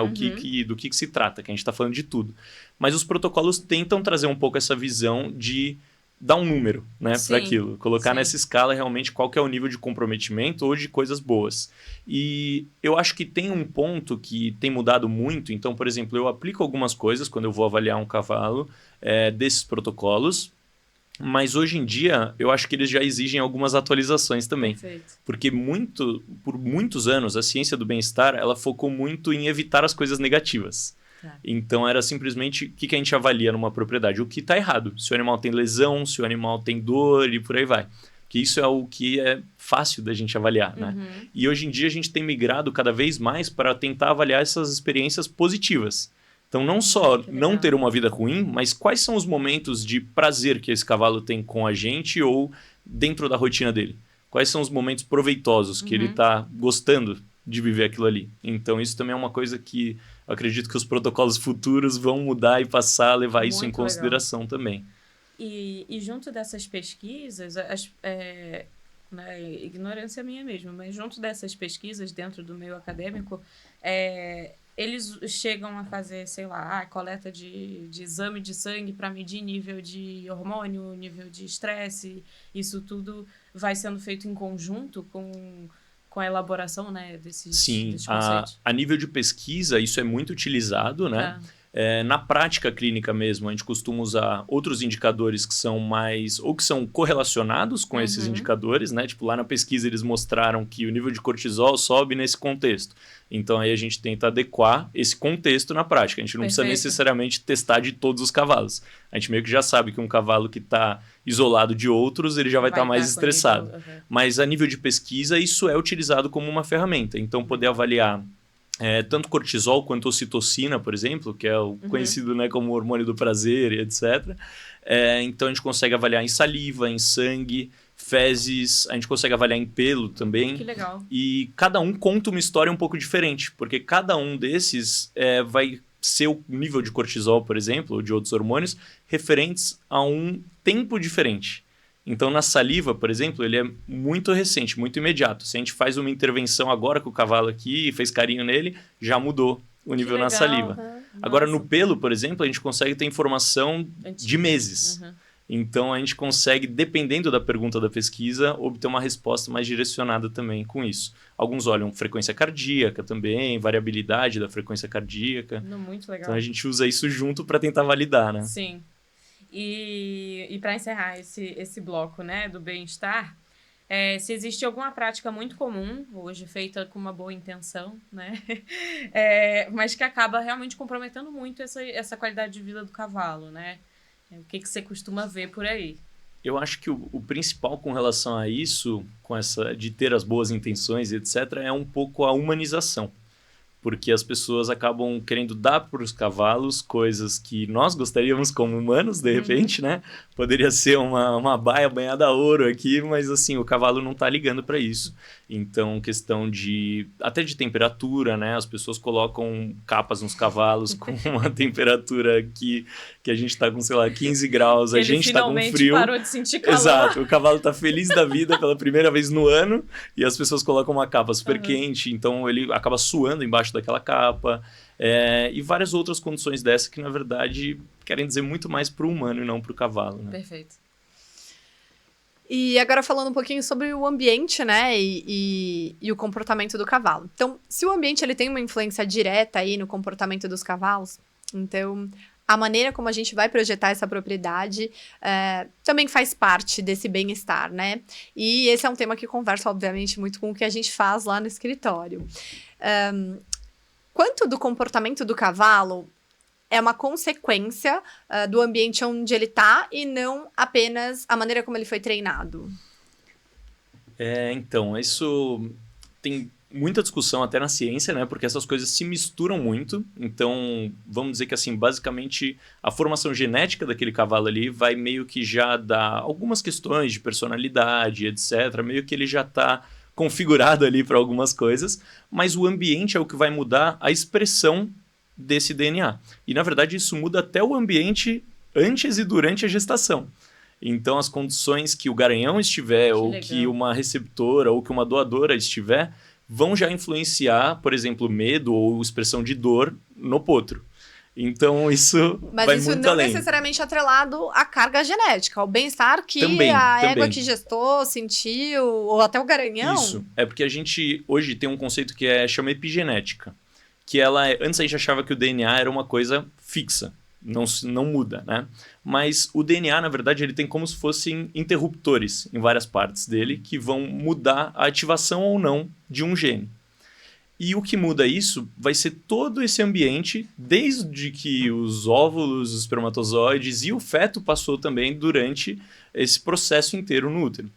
Do que se trata, que a gente está falando de tudo. Mas os protocolos tentam trazer um pouco essa visão de dar um número, né, para aquilo. Colocar nessa escala realmente qual que é o nível de comprometimento ou de coisas boas. E eu acho que tem um ponto que tem mudado muito. Então, por exemplo, eu aplico algumas coisas quando eu vou avaliar um cavalo desses protocolos. Mas hoje em dia, eu acho que eles já exigem algumas atualizações também. Perfeito. Porque por muitos anos, a ciência do bem-estar, ela focou muito em evitar as coisas negativas. Então, era simplesmente o que a gente avalia numa propriedade. O que está errado. Se o animal tem lesão, se o animal tem dor e por aí vai. Que isso é o que é fácil da gente avaliar, né? E hoje em dia, a gente tem migrado cada vez mais para tentar avaliar essas experiências positivas. Então, não só não ter uma vida ruim, mas quais são os momentos de prazer que esse cavalo tem com a gente ou dentro da rotina dele? Quais são os momentos proveitosos que ele está gostando de viver aquilo ali? Então, isso também é uma coisa que eu acredito que os protocolos futuros vão mudar e passar a levar isso em consideração também. E junto dessas pesquisas, né, ignorância minha mesmo, mas junto dessas pesquisas dentro do meio acadêmico, eles chegam a fazer, sei lá, coleta de exame de sangue para medir nível de hormônio, nível de estresse. Isso tudo vai sendo feito em conjunto com a elaboração, né, desses conceitos. A nível de pesquisa, isso é muito utilizado, né? Na prática clínica mesmo, a gente costuma usar outros indicadores que são que são correlacionados com esses indicadores, né? Tipo, lá na pesquisa eles mostraram que o nível de cortisol sobe nesse contexto. Então, aí a gente tenta adequar esse contexto na prática. A gente não precisa necessariamente testar de todos os cavalos. A gente meio que já sabe que um cavalo que está isolado de outros, ele já vai estar mais estressado. Mas a nível de pesquisa, isso é utilizado como uma ferramenta. Então, poder avaliar tanto cortisol quanto ocitocina, por exemplo, que é o conhecido, né, como hormônio do prazer e etc. Então, a gente consegue avaliar em saliva, em sangue, fezes, a gente consegue avaliar em pelo também. Que legal. E cada um conta uma história um pouco diferente, porque cada um desses vai ser o nível de cortisol, por exemplo, ou de outros hormônios, referentes a um tempo diferente. Então, na saliva, por exemplo, ele é muito recente, muito imediato. Se a gente faz uma intervenção agora com o cavalo aqui e fez carinho nele, já mudou o nível na saliva. Agora, no pelo, por exemplo, a gente consegue ter informação de meses. Então, a gente consegue, dependendo da pergunta da pesquisa, obter uma resposta mais direcionada também com isso. Alguns olham frequência cardíaca também, variabilidade da frequência cardíaca. Muito legal. Então, a gente usa isso junto para tentar validar, né? Sim. E para encerrar esse bloco, né, do bem-estar, se existe alguma prática muito comum, hoje feita com uma boa intenção, né, mas que acaba realmente comprometendo muito essa qualidade de vida do cavalo, né? O que você costuma ver por aí? Eu acho que o principal com relação a isso, de ter as boas intenções, etc., é um pouco a humanização. Porque as pessoas acabam querendo dar para os cavalos coisas que nós gostaríamos como humanos, de repente, né? Poderia ser uma baia banhada a ouro aqui, mas assim, o cavalo não está ligando para isso. Então, questão até de temperatura, né? As pessoas colocam capas nos cavalos com uma temperatura que a gente está com, sei lá, 15 graus, a gente está com frio. Parou de sentir calor. Exato, o cavalo está feliz da vida pela primeira vez no ano e as pessoas colocam uma capa super quente, então ele acaba suando embaixo daquela capa. E várias outras condições dessas que, na verdade, querem dizer muito mais para o humano e não para o cavalo, né? Perfeito. E agora falando um pouquinho sobre o ambiente, né, e o comportamento do cavalo. Então, se o ambiente ele tem uma influência direta aí no comportamento dos cavalos, então a maneira como a gente vai projetar essa propriedade também faz parte desse bem-estar, né? E esse é um tema que conversa, obviamente, muito com o que a gente faz lá no escritório. Quanto do comportamento do cavalo é uma consequência do ambiente onde ele está e não apenas a maneira como ele foi treinado? Então, isso tem muita discussão até na ciência, né? Porque essas coisas se misturam muito. Então, vamos dizer que, assim, basicamente, a formação genética daquele cavalo ali vai meio que já dar algumas questões de personalidade, etc. Meio que ele já está configurado ali para algumas coisas, mas o ambiente é o que vai mudar a expressão desse DNA. E, na verdade, isso muda até o ambiente antes e durante a gestação. Então, as condições que o garanhão estiver, ou legal. que uma receptora, ou que uma doadora estiver, vão já influenciar, por exemplo, medo ou expressão de dor no potro. Então, isso vai isso muito não além. necessariamente atrelado à carga genética, ao bem-estar que Também. égua que gestou, sentiu, ou até o garanhão. Isso. É porque a gente hoje tem um conceito que chama epigenética. Que antes a gente achava que o DNA era uma coisa fixa, não muda, né? Mas o DNA, na verdade, ele tem como se fossem interruptores em várias partes dele que vão mudar a ativação ou não de um gene. E o que muda isso vai ser todo esse ambiente, desde que os óvulos, os espermatozoides e o feto passou também durante esse processo inteiro no útero.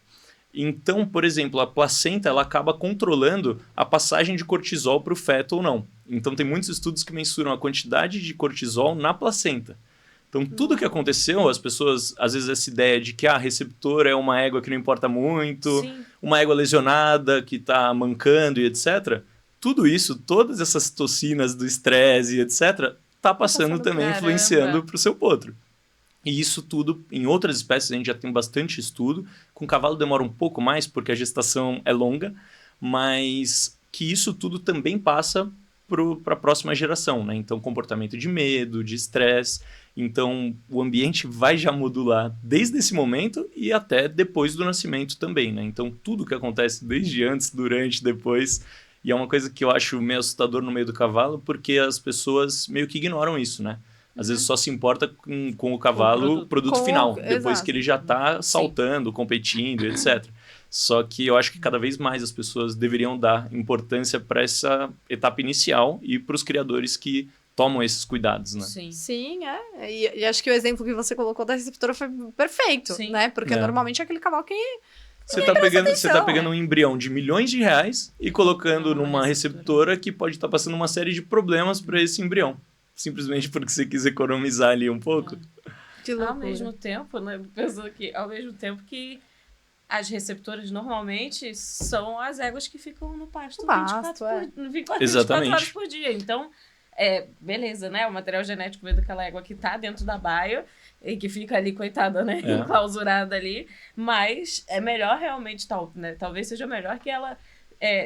Então, por exemplo, a placenta ela acaba controlando a passagem de cortisol para o feto ou não. Então, tem muitos estudos que mensuram a quantidade de cortisol na placenta. Então, tudo que aconteceu, as pessoas, às vezes, essa ideia de que a receptora é uma égua que não importa muito, Sim. uma égua lesionada que está mancando e etc. Tudo isso, todas essas citocinas do estresse e etc., está passando também, caramba. influenciando para o seu potro. E isso tudo, em outras espécies, a gente já tem bastante estudo. Com cavalo demora um pouco mais, porque a gestação é longa, mas que isso tudo também passa para a próxima geração, né? Então, comportamento de medo, de estresse. Então, o ambiente vai já modular desde esse momento e até depois do nascimento também, né? Então, tudo que acontece desde antes, durante, depois. E é uma coisa que eu acho meio assustador no meio do cavalo, porque as pessoas meio que ignoram isso, né? Às vezes só se importa com o cavalo, produto final, depois exato. que ele já está saltando, competindo, etc. Só que eu acho que cada vez mais as pessoas deveriam dar importância para essa etapa inicial e para os criadores que tomam esses cuidados, né? Sim. Sim, E acho que o exemplo que você colocou da receptora foi perfeito, Sim. né? Porque normalmente é aquele cavalo que... Você tá atenção, pegando um embrião de milhões de reais e colocando numa receptora que pode estar passando uma série de problemas para esse embrião. Simplesmente porque você quis economizar ali um pouco. Que loucura. Ao mesmo tempo, né? Pensando que ao mesmo tempo que as receptoras normalmente são as éguas que ficam no pasto 24 horas por dia. Então, beleza, né? O material genético veio daquela égua que tá dentro da baia e que fica ali, coitada, né? Enclausurada ali. Mas é melhor realmente, né? Talvez seja melhor que ela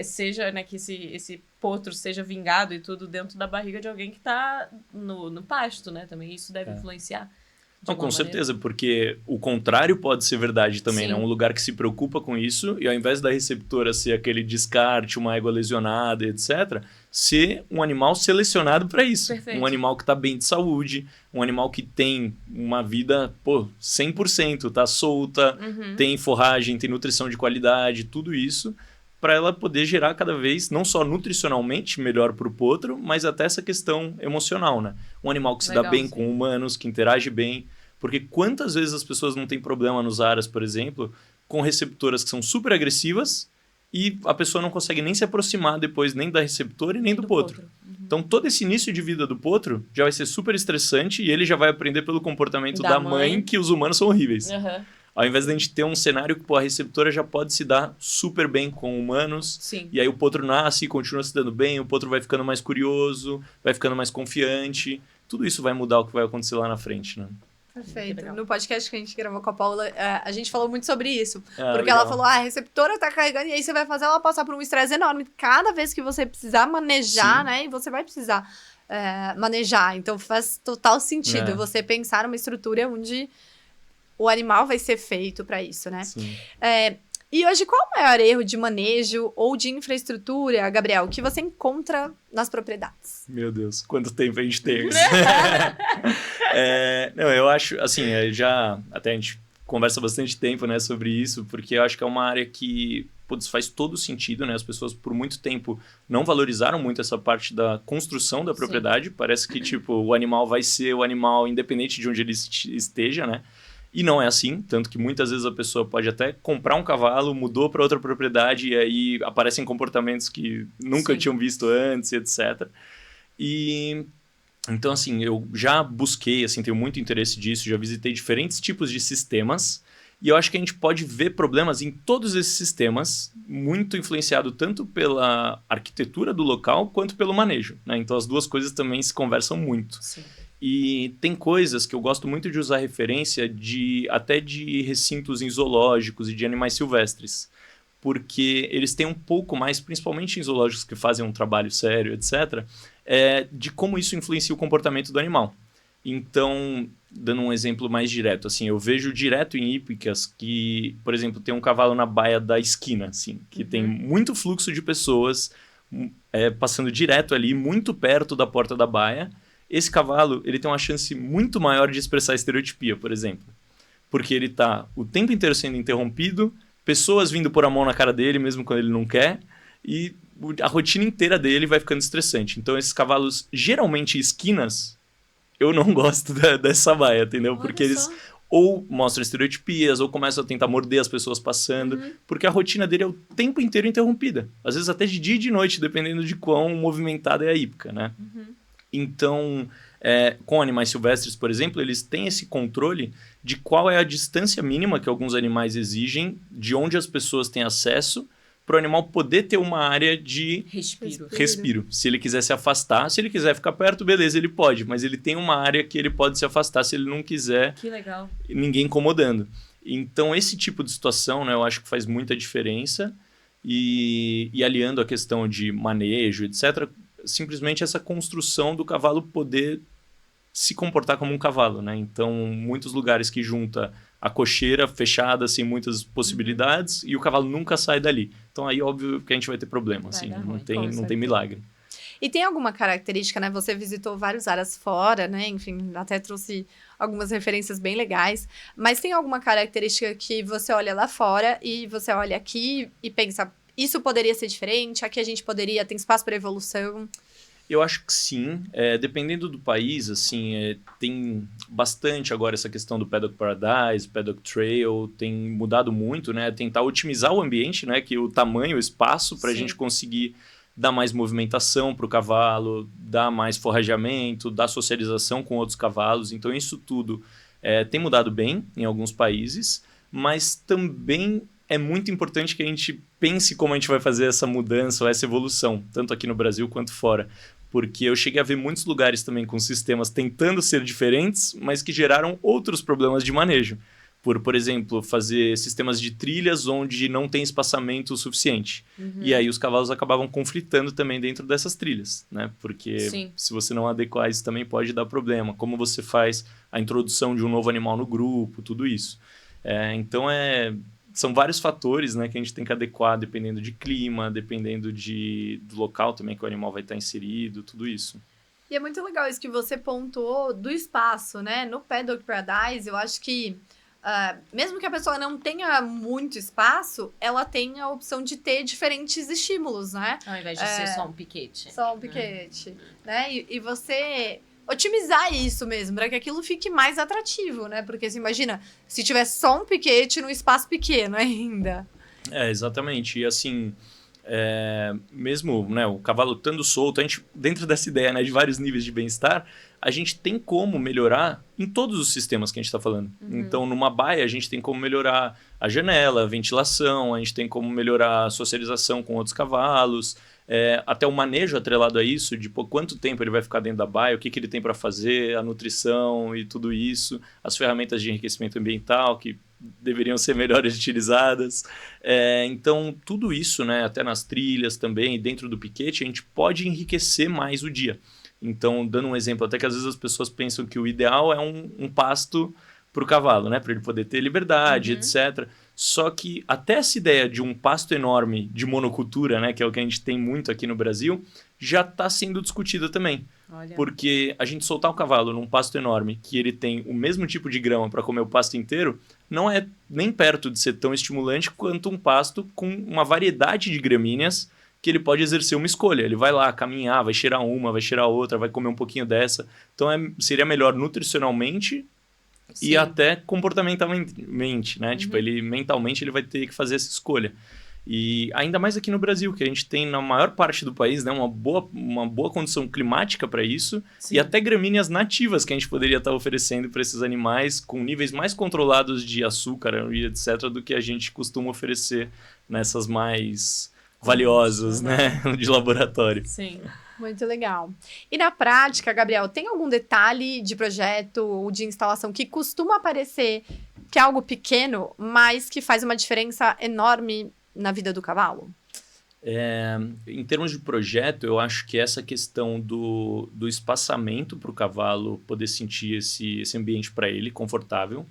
seja, né? Que esse potro seja vingado e tudo dentro da barriga de alguém que tá no pasto, né? Também isso deve influenciar. Não, com certeza, porque o contrário pode ser verdade também, Sim. né? Um lugar que se preocupa com isso e ao invés da receptora ser aquele descarte, uma égua lesionada, etc., ser um animal selecionado para isso. Perfeito. Um animal que está bem de saúde, um animal que tem uma vida, 100%, tá solta, tem forragem, tem nutrição de qualidade, tudo isso, para ela poder gerar cada vez, não só nutricionalmente melhor para o potro, mas até essa questão emocional, né? Um animal que se dá bem com humanos, que interage bem. Porque quantas vezes as pessoas não têm problema nos aras, por exemplo, com receptoras que são super agressivas e a pessoa não consegue nem se aproximar depois nem da receptora e nem do potro. Então, todo esse início de vida do potro já vai ser super estressante e ele já vai aprender pelo comportamento da mãe que os humanos são horríveis. Ao invés da gente ter um cenário que, pô, a receptora já pode se dar super bem com humanos, Sim. e aí o potro nasce e continua se dando bem, o potro vai ficando mais curioso, vai ficando mais confiante. Tudo isso vai mudar o que vai acontecer lá na frente, né? Perfeito. No podcast que a gente gravou com a Paula, a gente falou muito sobre isso. Porque legal. ela falou, a receptora tá carregando, e aí você vai fazer ela passar por um estresse enorme. Cada vez que você precisar manejar, Sim. né? E você vai precisar manejar. Então faz total sentido você pensar numa estrutura onde o animal vai ser feito para isso, né? Sim. E hoje, qual é o maior erro de manejo ou de infraestrutura, Gabriel, que você encontra nas propriedades? Meu Deus, quanto tempo a gente tem isso? Não, eu acho, assim, já até a gente conversa bastante tempo, né, sobre isso, porque eu acho que é uma área que putz, faz todo sentido, né? As pessoas por muito tempo não valorizaram muito essa parte da construção da propriedade. Sim. Parece que, tipo, o animal vai ser o animal independente de onde ele esteja, né? E não é assim, tanto que muitas vezes a pessoa pode até comprar um cavalo, mudou para outra propriedade e aí aparecem comportamentos que nunca Sim. tinham visto antes, etc. E então, assim, eu já busquei, assim, tenho muito interesse disso, já visitei diferentes tipos de sistemas e eu acho que a gente pode ver problemas em todos esses sistemas, muito influenciado tanto pela arquitetura do local quanto pelo manejo, né? Então, as duas coisas também se conversam muito. Sim. E tem coisas que eu gosto muito de usar referência até de recintos em zoológicos e de animais silvestres, porque eles têm um pouco mais, principalmente em zoológicos que fazem um trabalho sério, etc., de como isso influencia o comportamento do animal. Então, dando um exemplo mais direto, assim, eu vejo direto em hípicas que, por exemplo, tem um cavalo na baia da esquina, assim, que tem muito fluxo de pessoas passando direto ali, muito perto da porta da baia. Esse cavalo, ele tem uma chance muito maior de expressar estereotipia, por exemplo. Porque ele está o tempo inteiro sendo interrompido, pessoas vindo pôr a mão na cara dele, mesmo quando ele não quer, e a rotina inteira dele vai ficando estressante. Então, esses cavalos, geralmente esquinas, eu não gosto dessa baia, entendeu? Porque eles ou mostram estereotipias, ou começam a tentar morder as pessoas passando, porque a rotina dele é o tempo inteiro interrompida. Às vezes até de dia e de noite, dependendo de quão movimentada é a hípica, né? Então, com animais silvestres, por exemplo, eles têm esse controle de qual é a distância mínima que alguns animais exigem, de onde as pessoas têm acesso, para o animal poder ter uma área de respiro. Se ele quiser se afastar, se ele quiser ficar perto, beleza, ele pode, mas ele tem uma área que ele pode se afastar se ele não quiser. Que legal. Ninguém incomodando. Então, esse tipo de situação, né, eu acho que faz muita diferença e aliando a questão de manejo, etc., simplesmente essa construção do cavalo poder se comportar como um cavalo, né? Então, muitos lugares que junta a cocheira fechada, sem muitas possibilidades, e o cavalo nunca sai dali. Então, aí, óbvio que a gente vai ter problema, assim, não tem milagre. E tem alguma característica, né? Você visitou várias áreas fora, né? Enfim, até trouxe algumas referências bem legais. Mas tem alguma característica que você olha lá fora e você olha aqui e pensa, isso poderia ser diferente? Aqui a gente poderia, tem espaço para evolução? Eu acho que sim. Dependendo do país, assim, tem bastante agora essa questão do Paddock Paradise, Paddock Trail, tem mudado muito, né? Tentar otimizar o ambiente, né? Que o tamanho, o espaço, para a gente conseguir dar mais movimentação para o cavalo, dar mais forrageamento, dar socialização com outros cavalos. Então, isso tudo tem mudado bem em alguns países, mas também é muito importante que a gente pense como a gente vai fazer essa mudança ou essa evolução, tanto aqui no Brasil quanto fora. Porque eu cheguei a ver muitos lugares também com sistemas tentando ser diferentes, mas que geraram outros problemas de manejo. Por exemplo, fazer sistemas de trilhas onde não tem espaçamento suficiente. E aí os cavalos acabavam conflitando também dentro dessas trilhas, né? Porque se você não adequar isso também pode dar problema. Como você faz a introdução de um novo animal no grupo, tudo isso. Então, são vários fatores, né, que a gente tem que adequar dependendo de clima, dependendo do local também que o animal vai estar inserido, tudo isso. E é muito legal isso que você pontuou do espaço, né? No Paddock Paradise, eu acho que mesmo que a pessoa não tenha muito espaço, ela tem a opção de ter diferentes estímulos, né? Ao invés de ser só um piquete. Só um piquete, né? E você otimizar isso mesmo, para que aquilo fique mais atrativo, né? Porque você imagina, se tiver só um piquete num espaço pequeno ainda. Exatamente. E assim, mesmo, né, o cavalo estando solto, a gente, dentro dessa ideia, né, de vários níveis de bem-estar, a gente tem como melhorar em todos os sistemas que a gente está falando. Então, numa baia, a gente tem como melhorar a janela, a ventilação, a gente tem como melhorar a socialização com outros cavalos, até o manejo atrelado a isso, de por quanto tempo ele vai ficar dentro da baia, o que ele tem para fazer, a nutrição e tudo isso, as ferramentas de enriquecimento ambiental que deveriam ser melhores utilizadas. Então, tudo isso, né, até nas trilhas também, dentro do piquete, a gente pode enriquecer mais o dia. Então, dando um exemplo, até que às vezes as pessoas pensam que o ideal é um pasto para o cavalo, né, para ele poder ter liberdade, etc. Só que até essa ideia de um pasto enorme de monocultura, né, que é o que a gente tem muito aqui no Brasil, já está sendo discutida também. Olha. Porque a gente soltar o cavalo num pasto enorme, que ele tem o mesmo tipo de grama para comer o pasto inteiro, não é nem perto de ser tão estimulante quanto um pasto com uma variedade de gramíneas que ele pode exercer uma escolha. Ele vai lá caminhar, vai cheirar uma, vai cheirar outra, vai comer um pouquinho dessa. Então seria melhor nutricionalmente e até comportamentalmente, né? Tipo, ele mentalmente ele vai ter que fazer essa escolha. E ainda mais aqui no Brasil, que a gente tem na maior parte do país, né, uma boa condição climática para isso. Sim. E até gramíneas nativas que a gente poderia estar oferecendo para esses animais com níveis mais controlados de açúcar e etc. do que a gente costuma oferecer nessas mais valiosas, né, de laboratório. Sim. Muito legal. E na prática, Gabriel, tem algum detalhe de projeto ou de instalação que costuma aparecer que é algo pequeno, mas que faz uma diferença enorme na vida do cavalo? Em termos de projeto, eu acho que essa questão do espaçamento para o cavalo poder sentir esse ambiente para ele confortável.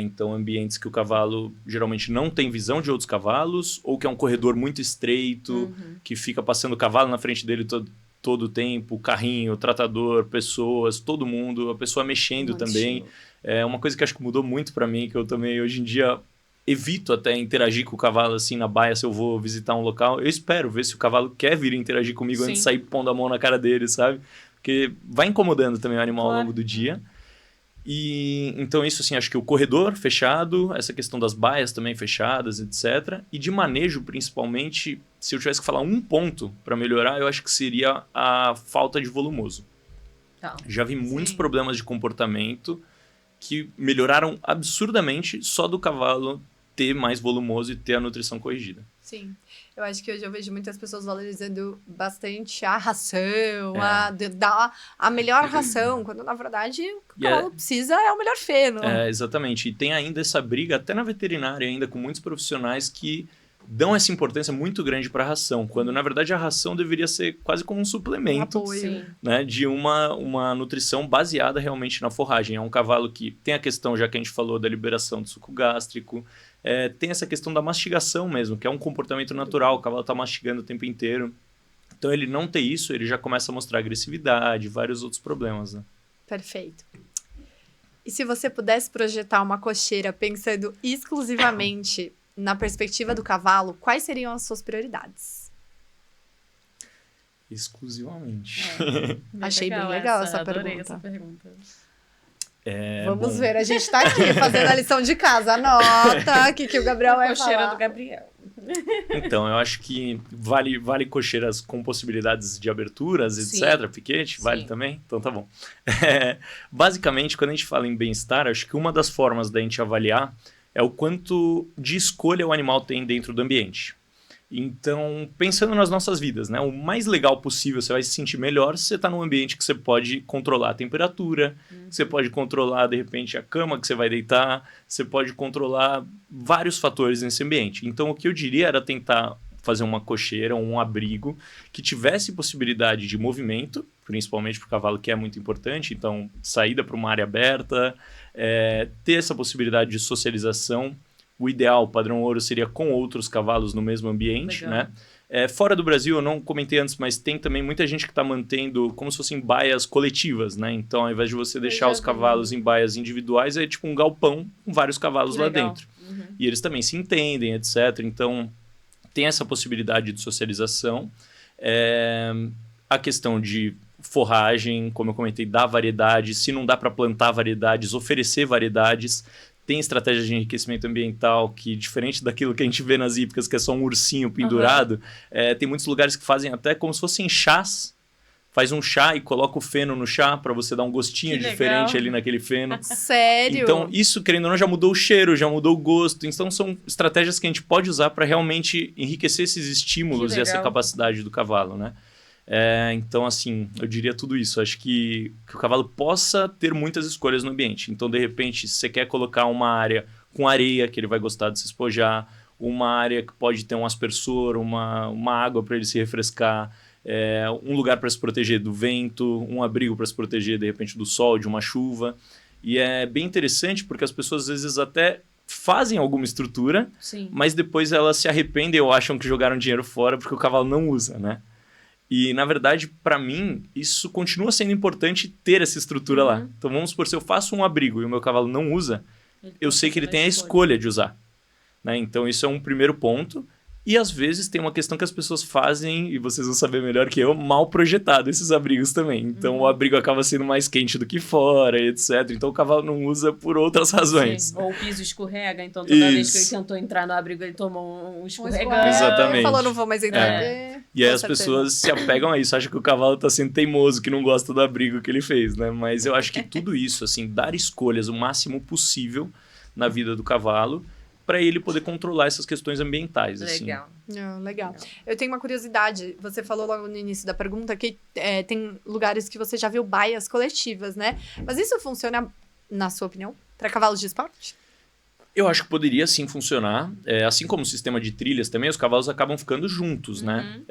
Então, ambientes que o cavalo geralmente não tem visão de outros cavalos, ou que é um corredor muito estreito, que fica passando o cavalo na frente dele todo o tempo, o carrinho, o tratador, pessoas, todo mundo, a pessoa mexendo também. É uma coisa que acho que mudou muito para mim, que eu também hoje em dia evito até interagir com o cavalo assim na baia se eu vou visitar um local. Eu espero ver se o cavalo quer vir interagir comigo antes de sair pondo a mão na cara dele, sabe? Porque vai incomodando também o animal ao longo do dia. E então isso assim, acho que o corredor fechado, essa questão das baias também fechadas, etc. E de manejo, principalmente, se eu tivesse que falar um ponto para melhorar, eu acho que seria a falta de volumoso. Já vi muitos problemas de comportamento que melhoraram absurdamente só do cavalo ter mais volumoso e ter a nutrição corrigida. Sim. Eu acho que hoje eu vejo muitas pessoas valorizando bastante a ração, dar a melhor ração, quando na verdade o que o cavalo precisa é o melhor feno. Exatamente. E tem ainda essa briga, até na veterinária, ainda com muitos profissionais que dão essa importância muito grande para a ração, quando na verdade a ração deveria ser quase como um suplemento, né, de uma nutrição baseada realmente na forragem. É um cavalo que tem a questão, já que a gente falou, da liberação do suco gástrico, tem essa questão da mastigação mesmo, que é um comportamento natural, o cavalo está mastigando o tempo inteiro. Então ele não ter isso, ele já começa a mostrar agressividade, vários outros problemas, né? Perfeito. E se você pudesse projetar uma cocheira pensando exclusivamente na perspectiva do cavalo, quais seriam as suas prioridades? Exclusivamente. Achei bem legal essa pergunta. Adorei essa pergunta. Vamos ver, a gente tá aqui fazendo a lição de casa. Anota o que o Gabriel vai falar. Cocheira do Gabriel. Então, eu acho que vale cocheiras com possibilidades de aberturas, etc. Piquete, vale também? Então tá bom. Basicamente, quando a gente fala em bem-estar, acho que uma das formas da gente avaliar é o quanto de escolha o animal tem dentro do ambiente. Então, pensando nas nossas vidas, né? O mais legal possível, você vai se sentir melhor se você está num ambiente que você pode controlar a temperatura, você pode controlar, de repente, a cama que você vai deitar, você pode controlar vários fatores nesse ambiente. Então, o que eu diria era tentar fazer uma cocheira, um abrigo que tivesse possibilidade de movimento, principalmente para o cavalo, que é muito importante. Então, saída para uma área aberta, ter essa possibilidade de socialização. O ideal, o padrão ouro, seria com outros cavalos no mesmo ambiente, né? Fora do Brasil, eu não comentei antes, mas tem também muita gente que está mantendo como se fossem baias coletivas, né? Então, ao invés de você deixar os cavalos em baias individuais, é tipo um galpão com vários cavalos lá dentro. E eles também se entendem, etc. Então, tem essa possibilidade de socialização. A questão de forragem, como eu comentei, dar variedade. Se não dá para plantar variedades, oferecer variedades. tem estratégias de enriquecimento ambiental que, diferente daquilo que a gente vê nas hípicas, que é só um ursinho pendurado, tem muitos lugares que fazem até como se fossem chás. Faz um chá e coloca o feno no chá para você dar um gostinho diferente ali naquele feno. Sério? Então, isso, querendo ou não, já mudou o cheiro, já mudou o gosto. Então, são estratégias que a gente pode usar para realmente enriquecer esses estímulos e essa capacidade do cavalo, né? Então, assim, eu diria tudo isso. Acho que o cavalo possa ter muitas escolhas no ambiente. Então, de repente, se você quer colocar uma área com areia, que ele vai gostar de se espojar, uma área que pode ter um aspersor, uma água para ele se refrescar, um lugar para se proteger do vento, um abrigo para se proteger, de repente, do sol, de uma chuva. E é bem interessante porque as pessoas, às vezes, até fazem alguma estrutura, mas depois elas se arrependem ou acham que jogaram dinheiro fora porque o cavalo não usa, né? E, na verdade, para mim, isso continua sendo importante ter essa estrutura lá. Então, vamos supor, se eu faço um abrigo e o meu cavalo não usa, eu sei que ele tem a escolha de usar. Né? Então, isso é um primeiro ponto. E, às vezes, tem uma questão que as pessoas fazem, e vocês vão saber melhor que eu, mal projetado esses abrigos também. Então, o abrigo acaba sendo mais quente do que fora, etc. Então, o cavalo não usa por outras razões. Sim. Ou o piso escorrega, então toda vez que ele tentou entrar no abrigo, ele tomou um escorregão. Exatamente. Ele falou, não vou mais entrar. E aí as pessoas se apegam a isso, acham que o cavalo está sendo teimoso, que não gosta do abrigo que ele fez, né? Mas eu acho que tudo isso, assim, dar escolhas o máximo possível na vida do cavalo, para ele poder controlar essas questões ambientais. Legal. Assim. Legal. Eu tenho uma curiosidade. Você falou logo no início da pergunta que tem lugares que você já viu baias coletivas, né? Mas isso funciona, na sua opinião, para cavalos de esporte? Eu acho que poderia sim funcionar. Assim como o sistema de trilhas também, os cavalos acabam ficando juntos, né?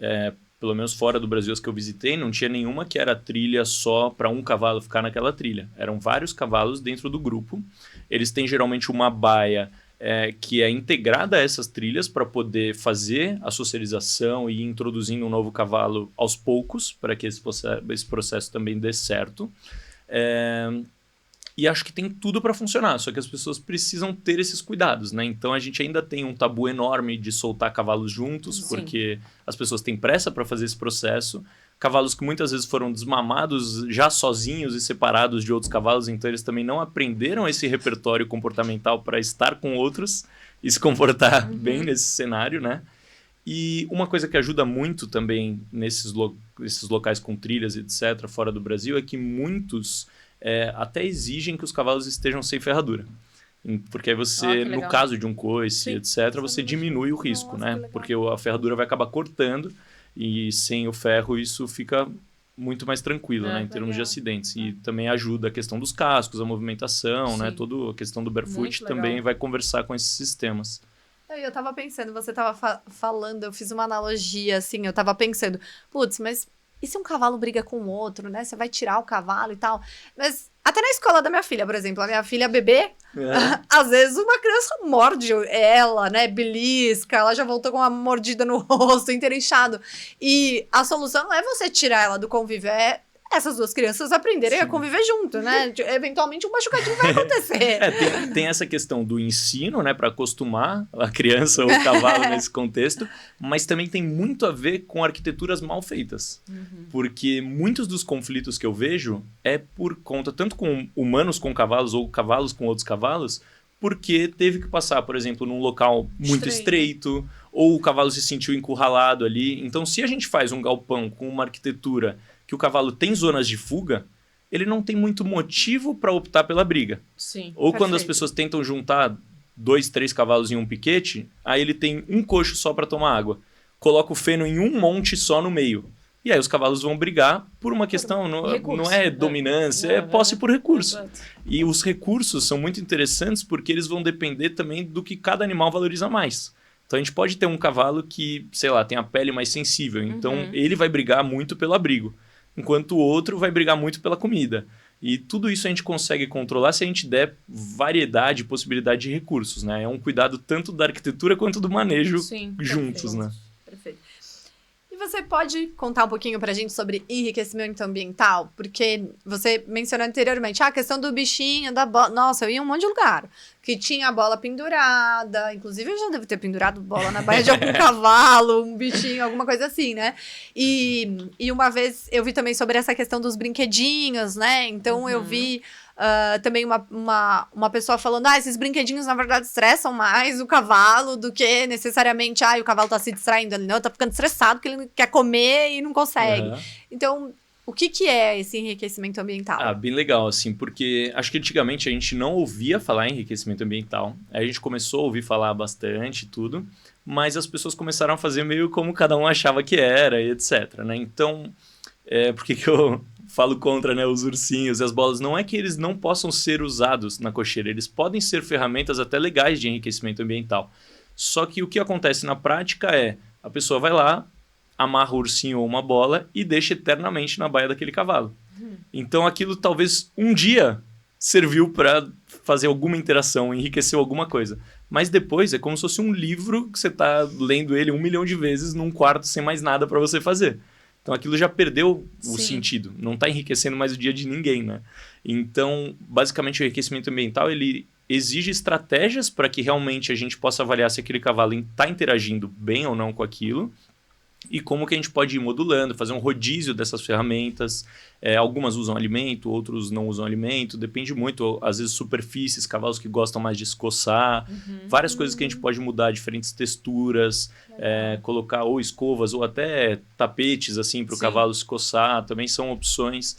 Pelo menos fora do Brasil, as que eu visitei, não tinha nenhuma que era trilha só para um cavalo ficar naquela trilha. Eram vários cavalos dentro do grupo. Eles têm geralmente uma baia que é integrada a essas trilhas para poder fazer a socialização e ir introduzindo um novo cavalo aos poucos, para que esse processo também dê certo. E acho que tem tudo para funcionar, só que as pessoas precisam ter esses cuidados, né? Então a gente ainda tem um tabu enorme de soltar cavalos juntos, porque as pessoas têm pressa para fazer esse processo. Cavalos que muitas vezes foram desmamados já sozinhos e separados de outros cavalos, então eles também não aprenderam esse repertório comportamental para estar com outros e se comportar bem nesse cenário, né? E uma coisa que ajuda muito também nesses locais com trilhas, etc., fora do Brasil, é que muitos até exigem que os cavalos estejam sem ferradura. Porque aí você, no caso de um coice, etc., você diminui o risco, né? Porque a ferradura vai acabar cortando e sem o ferro isso fica muito mais tranquilo, né? Em termos de acidentes. E também ajuda a questão dos cascos, a movimentação, né? Toda a questão do barefoot também vai conversar com esses sistemas. Eu tava pensando, você tava falando, eu fiz uma analogia, assim, eu tava pensando, putz, mas e se um cavalo briga com o outro, né? Você vai tirar o cavalo e tal. Mas até na escola da minha filha, por exemplo, a minha filha bebê, às vezes uma criança morde ela, né? Belisca, ela já voltou com uma mordida no rosto, inteiro inchado. E a solução não é você tirar ela do convívio, é essas duas crianças aprenderem a conviver junto, né? Eventualmente um machucadinho vai acontecer. Tem essa questão do ensino, né? Para acostumar a criança ou o cavalo nesse contexto, mas também tem muito a ver com arquiteturas mal feitas. Porque muitos dos conflitos que eu vejo é por conta, tanto com humanos com cavalos ou cavalos com outros cavalos, porque teve que passar, por exemplo, num local muito estreito, ou o cavalo se sentiu encurralado ali. Então, se a gente faz um galpão com uma arquitetura que o cavalo tem zonas de fuga, ele não tem muito motivo para optar pela briga. Ou quando as pessoas tentam juntar 2, 3 cavalos em um piquete, aí ele tem um coxo só para tomar água. Coloca o feno em um monte só no meio. E aí os cavalos vão brigar por uma questão, não é dominância, é posse por recurso. E os recursos são muito interessantes porque eles vão depender também do que cada animal valoriza mais. Então a gente pode ter um cavalo que, sei lá, tem a pele mais sensível, então ele vai brigar muito pelo abrigo, enquanto o outro vai brigar muito pela comida. E tudo isso a gente consegue controlar se a gente der variedade e possibilidade de recursos, né? É um cuidado tanto da arquitetura quanto do manejo juntos, né? Perfeito. E você pode contar um pouquinho pra gente sobre enriquecimento ambiental? Porque você mencionou anteriormente, a questão do bichinho, da bola. Nossa, eu ia em um monte de lugar que tinha a bola pendurada. Inclusive, eu já devo ter pendurado bola na baia de algum cavalo, um bichinho, alguma coisa assim, né? E uma vez eu vi também sobre essa questão dos brinquedinhos, né? Então, eu vi Também uma pessoa falando, esses brinquedinhos na verdade estressam mais o cavalo do que necessariamente, o cavalo tá se distraindo. Ele não, tá ficando estressado porque ele quer comer e não consegue. Então, o que é esse enriquecimento ambiental? Bem legal, assim, porque acho que antigamente a gente não ouvia falar em enriquecimento ambiental. Aí a gente começou a ouvir falar bastante e tudo, mas as pessoas começaram a fazer meio como cada um achava que era e etc, né? Então, por que eu falo contra, né, os ursinhos e as bolas? Não é que eles não possam ser usados na cocheira, eles podem ser ferramentas até legais de enriquecimento ambiental. Só que o que acontece na prática é, a pessoa vai lá, amarra o ursinho ou uma bola e deixa eternamente na baia daquele cavalo. Então aquilo talvez um dia serviu para fazer alguma interação, enriqueceu alguma coisa. Mas depois é como se fosse um livro que você está lendo ele 1 milhão de vezes num quarto sem mais nada para você fazer. Então aquilo já perdeu o sentido, não está enriquecendo mais o dia de ninguém, né? Então, basicamente, o enriquecimento ambiental, ele exige estratégias para que realmente a gente possa avaliar se aquele cavalo está interagindo bem ou não com aquilo, e como que a gente pode ir modulando, fazer um rodízio dessas ferramentas. Algumas usam alimento, outros não usam alimento, depende muito, às vezes superfícies, cavalos que gostam mais de se coçar, várias coisas que a gente pode mudar, diferentes texturas, colocar ou escovas ou até tapetes assim para o cavalo se coçar, também são opções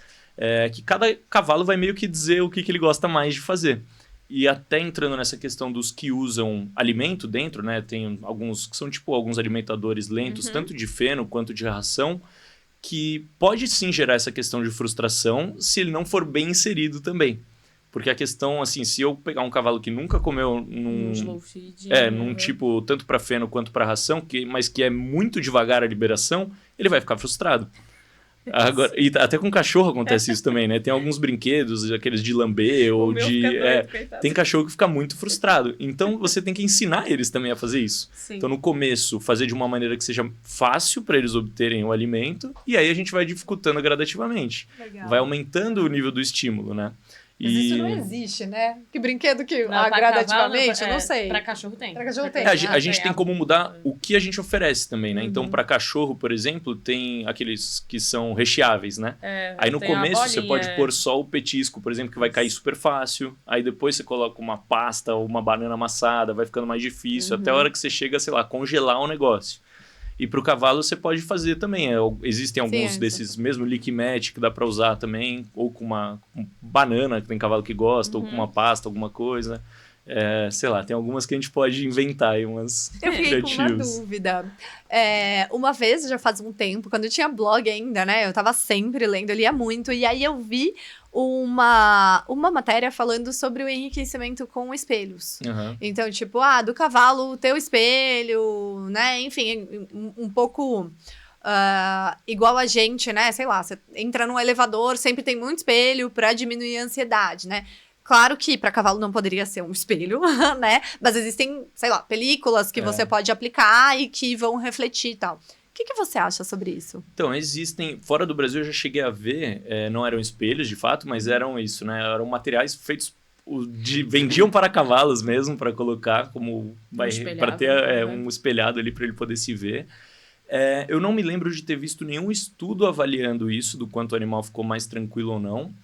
que cada cavalo vai meio que dizer o que ele gosta mais de fazer. E até entrando nessa questão dos que usam alimento dentro, né? Tem alguns que são tipo alguns alimentadores lentos, tanto de feno quanto de ração, que pode sim gerar essa questão de frustração se ele não for bem inserido também. Porque a questão, assim, se eu pegar um cavalo que nunca comeu num slow feed, num tipo tanto para feno quanto para ração, mas que é muito devagar a liberação, ele vai ficar frustrado. Agora, e até com cachorro acontece isso também, né? Tem alguns brinquedos, aqueles de lamber ou de... tem cachorro que fica muito frustrado. Então, você tem que ensinar eles também a fazer isso. Sim. Então, no começo, fazer de uma maneira que seja fácil para eles obterem o alimento. E aí, a gente vai dificultando gradativamente. Legal. Vai aumentando o nível do estímulo, né? Mas isso não existe, né? Que brinquedo que Não, gradativamente, cavalo, eu não sei. Pra cachorro tem. Pra cachorro tem. A gente tem como mudar o que a gente oferece também, né? Então, para cachorro, por exemplo, tem aqueles que são recheáveis, né? Aí no começo você pode pôr só o petisco, por exemplo, que vai cair super fácil. Aí depois você coloca uma pasta ou uma banana amassada, vai ficando mais difícil. Até a hora que você chega, sei lá, congelar o negócio. E para o cavalo você pode fazer também. Existem alguns desses, mesmo lick match que dá para usar também, ou com uma banana, que tem cavalo que gosta, ou com uma pasta, alguma coisa. Sei lá, tem algumas que a gente pode inventar aí, umas Eu fiquei com uma dúvida. Uma vez, já faz um tempo, quando eu tinha blog ainda, né? Eu tava sempre lendo, eu lia muito. E aí eu vi uma matéria falando sobre o enriquecimento com espelhos. Então, tipo, do cavalo ter o espelho, né? Enfim, um pouco igual a gente, né? Sei lá, você entra num elevador, sempre tem muito espelho pra diminuir a ansiedade, né? Claro que para cavalo não poderia ser um espelho, né? Mas existem, sei lá, películas que você pode aplicar e que vão refletir e tal. O que você acha sobre isso? Então, existem... Fora do Brasil eu já cheguei a ver, não eram espelhos de fato, mas eram isso, né? Eram materiais feitos... vendiam para cavalos mesmo, para colocar como... para ter um espelhado ali para ele poder se ver. Eu não me lembro de ter visto nenhum estudo avaliando isso, do quanto o animal ficou mais tranquilo ou não.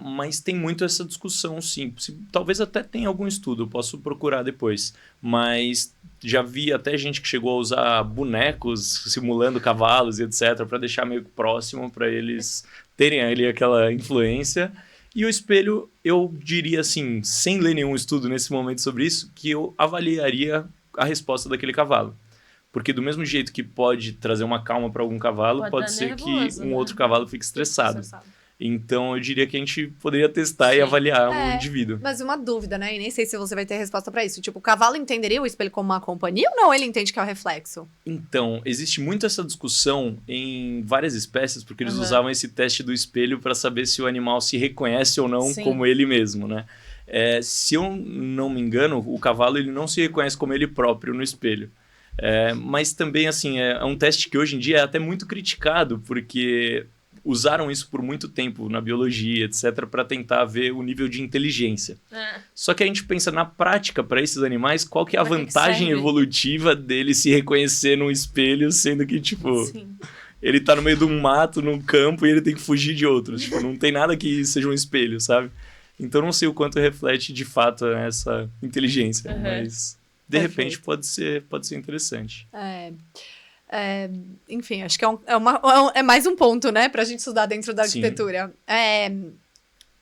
Mas tem muito essa discussão, sim. Talvez até tenha algum estudo, eu posso procurar depois. Mas já vi até gente que chegou a usar bonecos simulando cavalos e etc. para deixar meio próximo, para eles terem ali aquela influência. E o espelho, eu diria assim, sem ler nenhum estudo nesse momento sobre isso, que eu avaliaria a resposta daquele cavalo. Porque do mesmo jeito que pode trazer uma calma para algum cavalo, pode ser que um outro cavalo fique estressado. Então, eu diria que a gente poderia testar e avaliar o indivíduo. Mas uma dúvida, né? E nem sei se você vai ter resposta pra isso. Tipo, o cavalo entenderia o espelho como uma companhia ou não? Ele entende que é o reflexo? Então, existe muito essa discussão em várias espécies, porque eles usavam esse teste do espelho para saber se o animal se reconhece ou não como ele mesmo, né? Se eu não me engano, o cavalo ele não se reconhece como ele próprio no espelho. Mas também, assim, é um teste que hoje em dia é até muito criticado, porque... usaram isso por muito tempo na biologia, etc., para tentar ver o nível de inteligência. Só que a gente pensa na prática para esses animais, qual que é a vantagem evolutiva dele se reconhecer num espelho, sendo que, tipo, ele tá no meio de um mato, num campo, e ele tem que fugir de outros. Tipo, não tem nada que seja um espelho, sabe? Então não sei o quanto reflete de fato essa inteligência, mas de repente Perfeito. pode ser interessante. Enfim, acho que é mais um ponto, né, pra gente estudar dentro da Sim. arquitetura.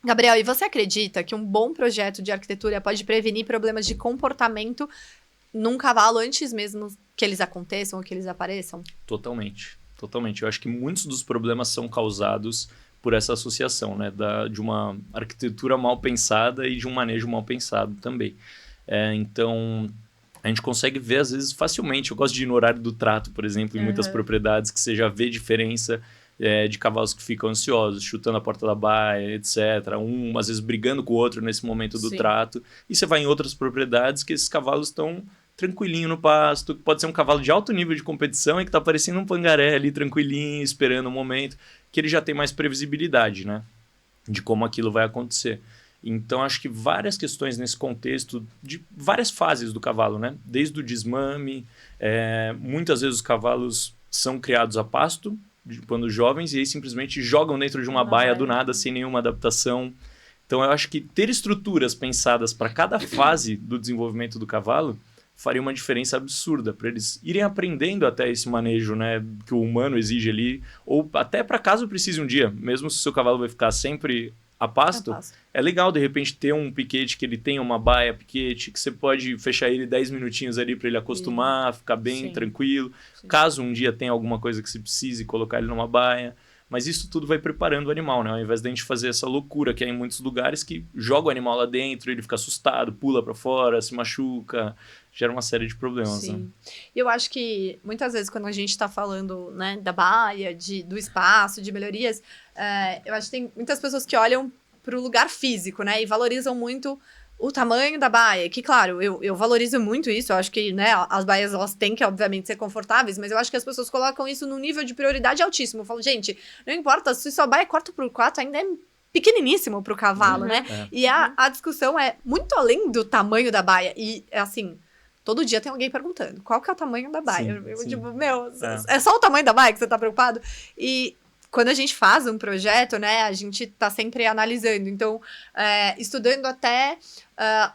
Gabriel, e você acredita que um bom projeto de arquitetura pode prevenir problemas de comportamento num cavalo antes mesmo que eles aconteçam ou que eles apareçam? Totalmente, totalmente. Eu acho que muitos dos problemas são causados por essa associação, né, de uma arquitetura mal pensada e de um manejo mal pensado também. Então, a gente consegue ver, às vezes, facilmente. Eu gosto de ir no horário do trato, por exemplo, em muitas propriedades, que você já vê diferença de cavalos que ficam ansiosos, chutando a porta da baia, etc. Um, às vezes, brigando com o outro nesse momento do trato. E você vai em outras propriedades que esses cavalos estão tranquilinho no pasto, pode ser um cavalo de alto nível de competição e que tá parecendo um pangaré ali, tranquilinho, esperando um momento, que ele já tem mais previsibilidade, né, de como aquilo vai acontecer. Então, acho que várias questões nesse contexto, de várias fases do cavalo, né, desde o desmame, muitas vezes os cavalos são criados a pasto, quando jovens, e aí simplesmente jogam dentro de uma baia do nada, sem nenhuma adaptação. Então, eu acho que ter estruturas pensadas para cada fase do desenvolvimento do cavalo faria uma diferença absurda para eles irem aprendendo até esse manejo, né, que o humano exige ali, ou até para caso precise um dia, mesmo se o seu cavalo vai ficar sempre a pasto, é legal de repente ter um piquete que ele tenha uma baia piquete, que você pode fechar ele 10 minutinhos ali para ele acostumar, ficar bem tranquilo. Caso um dia tenha alguma coisa que se precise, colocar ele numa baia. Mas isso tudo vai preparando o animal, né? Ao invés da gente fazer essa loucura que é em muitos lugares que joga o animal lá dentro, ele fica assustado, pula para fora, se machuca, gera uma série de problemas. Sim. Né? E eu acho que muitas vezes quando a gente está falando, né, da baia, do espaço, de melhorias, eu acho que tem muitas pessoas que olham para o lugar físico, né? E valorizam muito o tamanho da baia, que claro, eu valorizo muito isso, eu acho que, né, as baias elas têm que, obviamente, ser confortáveis, mas eu acho que as pessoas colocam isso num nível de prioridade altíssimo. Eu falo, gente, não importa, se sua baia é 4x4, ainda é pequeniníssimo pro cavalo, né? E a discussão é muito além do tamanho da baia, e assim, todo dia tem alguém perguntando, qual que é o tamanho da baia? Sim. Tipo, é só o tamanho da baia que você tá preocupado? E quando a gente faz um projeto, né, a gente tá sempre analisando, então, estudando até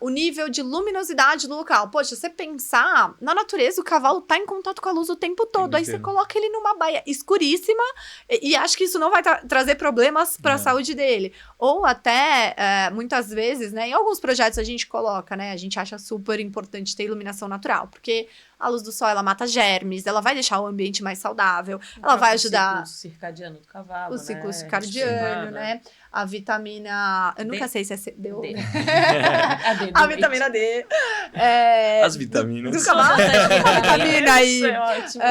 o nível de luminosidade do local. Poxa, você pensar, na natureza o cavalo tá em contato com a luz o tempo todo, aí você coloca ele numa baia escuríssima e acha que isso não vai trazer problemas para a saúde dele. Ou até, muitas vezes, né, em alguns projetos a gente coloca, né, a gente acha super importante ter iluminação natural, porque a luz do sol, ela mata germes, ela vai deixar o ambiente mais saudável, ela vai ajudar... O ciclo circadiano do cavalo, o ciclo circadiano, né? A vitamina... Eu nunca sei se é C, D ou... A vitamina D. As vitaminas. Do cavalo, a vitamina aí. Isso é ótimo.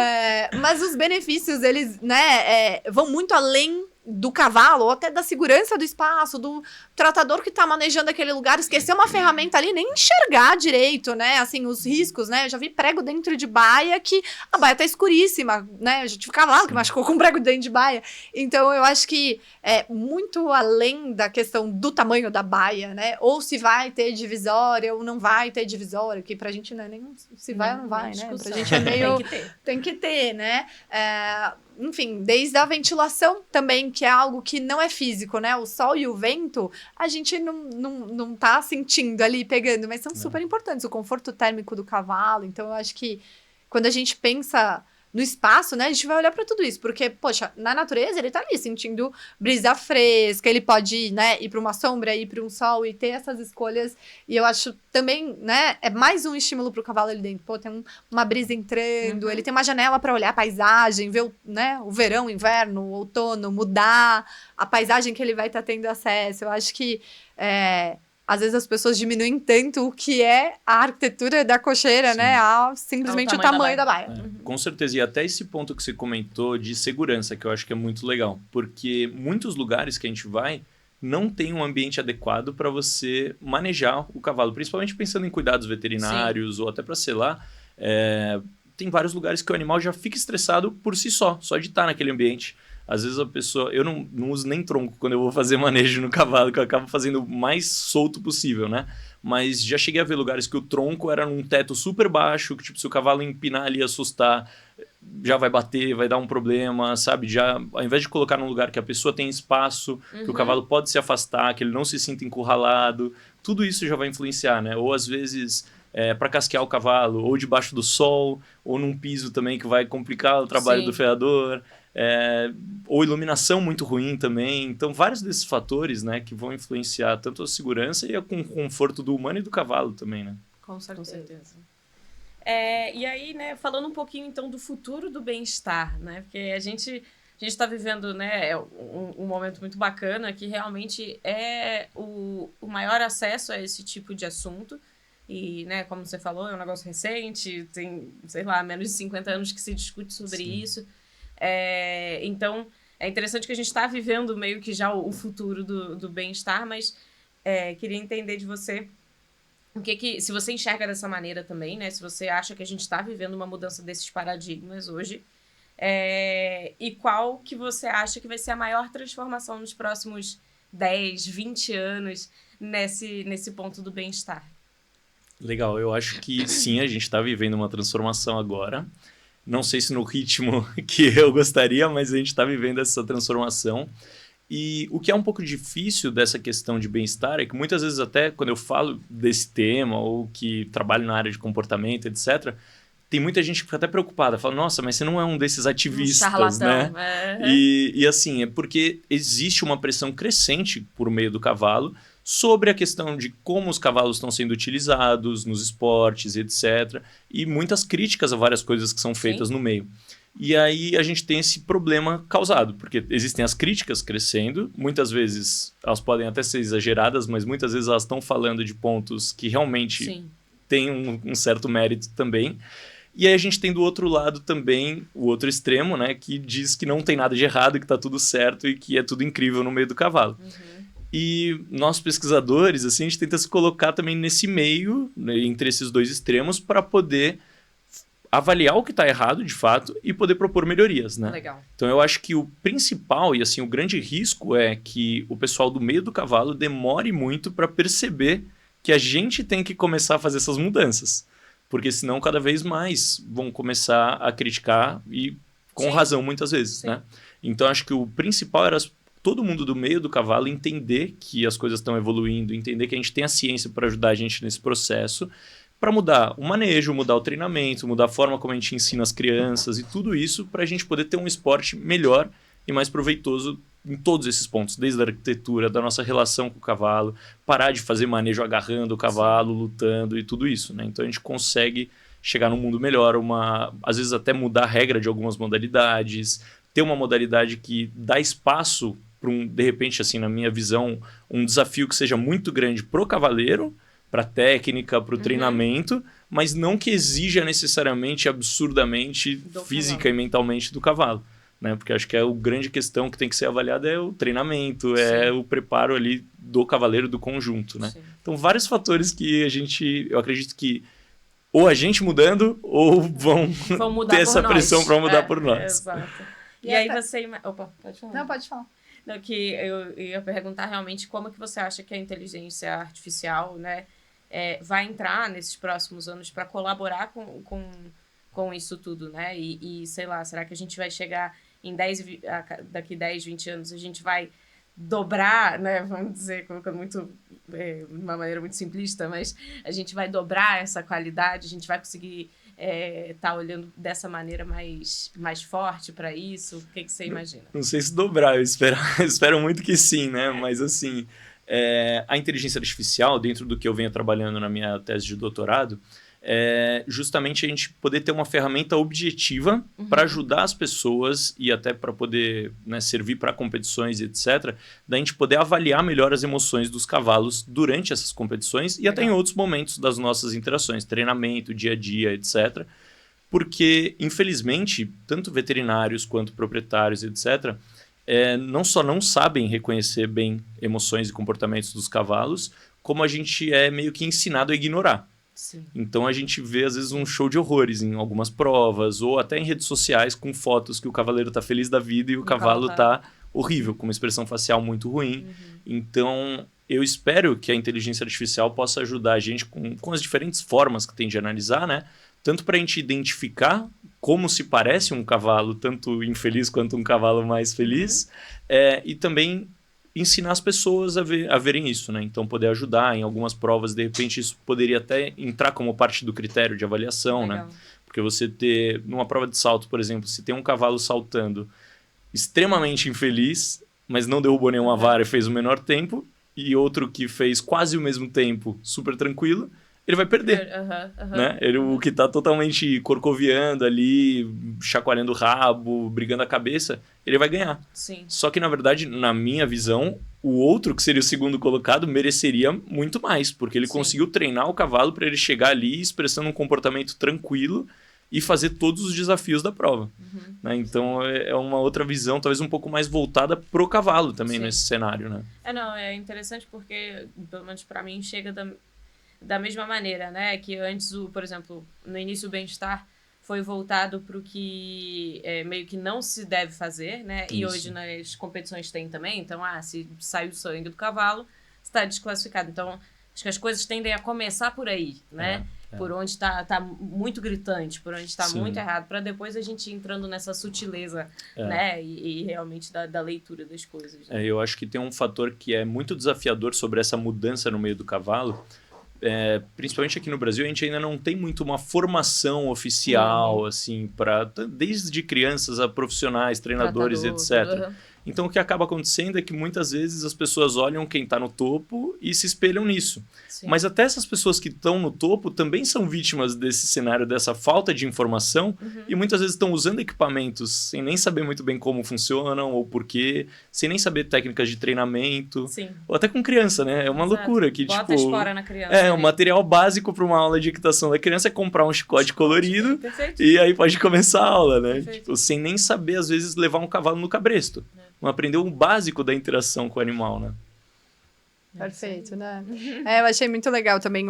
Mas os benefícios, eles, né, vão muito além do cavalo, ou até da segurança do espaço, do tratador que tá manejando aquele lugar, esquecer uma ferramenta ali, nem enxergar direito, né, assim, os riscos, né, eu já vi prego dentro de baia que a baia tá escuríssima, né, eu já tive cavalo que machucou com prego dentro de baia, então eu acho que é muito além da questão do tamanho da baia, né, ou se vai ter divisória ou não vai ter divisória, que pra gente não é nem se vai ou não vai, né, pra gente é meio... Tem que ter, né, enfim, desde a ventilação também, que é algo que não é físico, né? O sol e o vento, a gente não tá sentindo ali, pegando, mas são super importantes. O conforto térmico do cavalo. Então, eu acho que quando a gente pensa no espaço, né? A gente vai olhar para tudo isso. Porque, poxa, na natureza, ele tá ali sentindo brisa fresca, ele pode, né, ir para uma sombra, ir para um sol e ter essas escolhas. E eu acho também, né, é mais um estímulo pro cavalo ali dentro. Pô, tem uma brisa entrando, ele tem uma janela para olhar a paisagem, ver o verão, o inverno, o outono, mudar a paisagem que ele vai estar tendo acesso. Eu acho que às vezes as pessoas diminuem tanto o que é a arquitetura da cocheira, né? A simplesmente o tamanho da baia. Com certeza. E até esse ponto que você comentou de segurança, que eu acho que é muito legal. Porque muitos lugares que a gente vai não tem um ambiente adequado para você manejar o cavalo. Principalmente pensando em cuidados veterinários ou até para selar. Tem vários lugares que o animal já fica estressado por si só de estar naquele ambiente. Às vezes a pessoa... Eu não uso nem tronco quando eu vou fazer manejo no cavalo, que eu acabo fazendo o mais solto possível, né? Mas já cheguei a ver lugares que o tronco era num teto super baixo, que tipo, se o cavalo empinar ali e assustar, já vai bater, vai dar um problema, sabe? Já, ao invés de colocar num lugar que a pessoa tem espaço, que o cavalo pode se afastar, que ele não se sinta encurralado, tudo isso já vai influenciar, né? Ou às vezes para casquear o cavalo, ou debaixo do sol, ou num piso também que vai complicar o trabalho do freador, ou iluminação muito ruim também. Então, vários desses fatores, né, que vão influenciar tanto a segurança e o conforto do humano e do cavalo também, né? Com certeza. E aí, né, falando um pouquinho então do futuro do bem-estar, né? Porque a gente está vivendo, né, um momento muito bacana que realmente é o maior acesso a esse tipo de assunto. E, né, como você falou, é um negócio recente, tem, sei lá, menos de 50 anos que se discute sobre isso. Então, é interessante que a gente está vivendo meio que já o futuro do bem-estar, mas queria entender de você se você enxerga dessa maneira também, né? Se você acha que a gente está vivendo uma mudança desses paradigmas hoje, e qual que você acha que vai ser a maior transformação nos próximos 10, 20 anos nesse ponto do bem-estar? Legal, eu acho que sim, a gente está vivendo uma transformação agora. Não sei se no ritmo que eu gostaria, mas a gente está vivendo essa transformação. E o que é um pouco difícil dessa questão de bem-estar é que muitas vezes até quando eu falo desse tema ou que trabalho na área de comportamento, etc., tem muita gente que fica até preocupada, fala, nossa, mas você não é um desses ativistas, né? E assim, é porque existe uma pressão crescente por meio do cavalo sobre a questão de como os cavalos estão sendo utilizados nos esportes, etc. E muitas críticas a várias coisas que são feitas no meio. E aí a gente tem esse problema causado, porque existem as críticas crescendo, muitas vezes elas podem até ser exageradas, mas muitas vezes elas estão falando de pontos que realmente têm um certo mérito também. E aí a gente tem do outro lado também o outro extremo, né, que diz que não tem nada de errado, que está tudo certo e que é tudo incrível no meio do cavalo. E nós pesquisadores, assim, a gente tenta se colocar também nesse meio, né, entre esses dois extremos, para poder avaliar o que está errado, de fato, e poder propor melhorias, né? Legal. Então eu acho que o principal e assim o grande risco é que o pessoal do meio do cavalo demore muito para perceber que a gente tem que começar a fazer essas mudanças, porque senão cada vez mais vão começar a criticar e com razão muitas vezes, né? Então acho que o principal era todo mundo do meio do cavalo entender que as coisas estão evoluindo, entender que a gente tem a ciência para ajudar a gente nesse processo, para mudar o manejo, mudar o treinamento, mudar a forma como a gente ensina as crianças e tudo isso para a gente poder ter um esporte melhor e mais proveitoso em todos esses pontos, desde a arquitetura, da nossa relação com o cavalo, parar de fazer manejo agarrando o cavalo, lutando e tudo isso, né? Então a gente consegue chegar num mundo melhor, às vezes até mudar a regra de algumas modalidades, ter uma modalidade que dá espaço para de repente, assim, na minha visão, um desafio que seja muito grande pro cavaleiro, para técnica, para o treinamento, mas não que exija necessariamente absurdamente física e mentalmente do cavalo, né? Porque acho que a grande questão que tem que ser avaliada é o treinamento, é o preparo ali do cavaleiro, do conjunto, né? Então, vários fatores que eu acredito que ou a gente mudando ou vão ter essa pressão para mudar por nós. Exato. E aí você... Opa, pode falar. Não, pode falar. Não, que eu ia perguntar realmente como que você acha que a inteligência artificial, né, vai entrar nesses próximos anos para colaborar com isso tudo, né? E sei lá, será que a gente vai chegar daqui 10, 20 anos, a gente vai dobrar, né? Vamos dizer, colocando de uma maneira muito simplista, mas a gente vai dobrar essa qualidade, a gente vai conseguir tá olhando dessa maneira mais forte para isso? O que você imagina? Não sei se dobrar, eu espero muito que sim, né? Mas assim, a inteligência artificial, dentro do que eu venho trabalhando na minha tese de doutorado, justamente a gente poder ter uma ferramenta objetiva para ajudar as pessoas e até para poder, né, servir para competições e etc., da gente poder avaliar melhor as emoções dos cavalos durante essas competições e até em outros momentos das nossas interações, treinamento, dia a dia, etc. Porque, infelizmente, tanto veterinários quanto proprietários, etc., não só não sabem reconhecer bem emoções e comportamentos dos cavalos, como a gente é meio que ensinado a ignorar. Sim. Então a gente vê às vezes um show de horrores em algumas provas ou até em redes sociais com fotos que o cavaleiro tá feliz da vida e o cavalo tá horrível, com uma expressão facial muito ruim. Então eu espero que a inteligência artificial possa ajudar a gente com as diferentes formas que tem de analisar, né? tanto para a gente identificar como se parece um cavalo, tanto infeliz quanto um cavalo mais feliz, e também ensinar as pessoas a verem isso, né? Então, poder ajudar em algumas provas, de repente, isso poderia até entrar como parte do critério de avaliação, Legal. né? Porque você ter, numa prova de salto, por exemplo, se tem um cavalo saltando extremamente infeliz, mas não derrubou nenhuma vara e fez o menor tempo, e outro que fez quase o mesmo tempo, super tranquilo, ele vai perder. Né? O que tá totalmente corcoviando ali, chacoalhando o rabo, brigando a cabeça, ele vai ganhar. Sim. Só que, na verdade, na minha visão, o outro, que seria o segundo colocado, mereceria muito mais, porque ele conseguiu treinar o cavalo para ele chegar ali expressando um comportamento tranquilo e fazer todos os desafios da prova. Né? Então, é uma outra visão, talvez um pouco mais voltada pro cavalo também nesse cenário. Né? É interessante porque, pelo menos para mim, chega da mesma maneira, né? Que antes, por exemplo, no início o bem-estar foi voltado para o que meio que não se deve fazer, né? Isso. E hoje nas competições tem também. Então, se sai o sangue do cavalo, está desclassificado. Então, acho que as coisas tendem a começar por aí, né? Por onde tá muito gritante, por onde está muito errado, para depois a gente ir entrando nessa sutileza, né? E realmente da leitura das coisas. Né? Eu acho que tem um fator que é muito desafiador sobre essa mudança no meio do cavalo. Principalmente aqui no Brasil, a gente ainda não tem muito uma formação oficial, assim, desde crianças a profissionais, treinadores, etc. Então, o que acaba acontecendo é que muitas vezes as pessoas olham quem está no topo e se espelham nisso. Sim. Mas até essas pessoas que estão no topo também são vítimas desse cenário, dessa falta de informação, e muitas vezes estão usando equipamentos sem nem saber muito bem como funcionam ou porquê, sem nem saber técnicas de treinamento. Sim. Ou até com criança, né? É uma loucura. Que, bota a espora na criança. O material básico para uma aula de equitação da criança é comprar um chicote colorido e aí pode começar a aula, né? Tipo, sem nem saber, às vezes, levar um cavalo no cabresto. Não aprendeu o básico da interação com o animal, né? Perfeito, né? Eu achei muito legal também,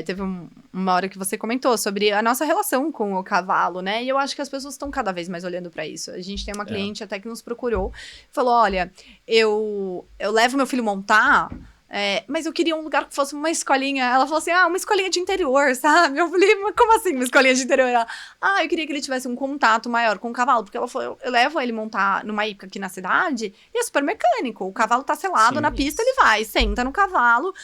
teve uma hora que você comentou sobre a nossa relação com o cavalo, né? E eu acho que as pessoas estão cada vez mais olhando para isso. A gente tem uma cliente até que nos procurou, falou, olha, eu levo meu filho montar... mas eu queria um lugar que fosse uma escolinha. Ela falou assim, uma escolinha de interior, sabe? Eu falei, mas como assim uma escolinha de interior? Ela, eu queria que ele tivesse um contato maior com o cavalo. Porque ela falou, eu levo ele montar numa hípica aqui na cidade e é super mecânico. O cavalo tá selado na pista, ele vai, senta no cavalo,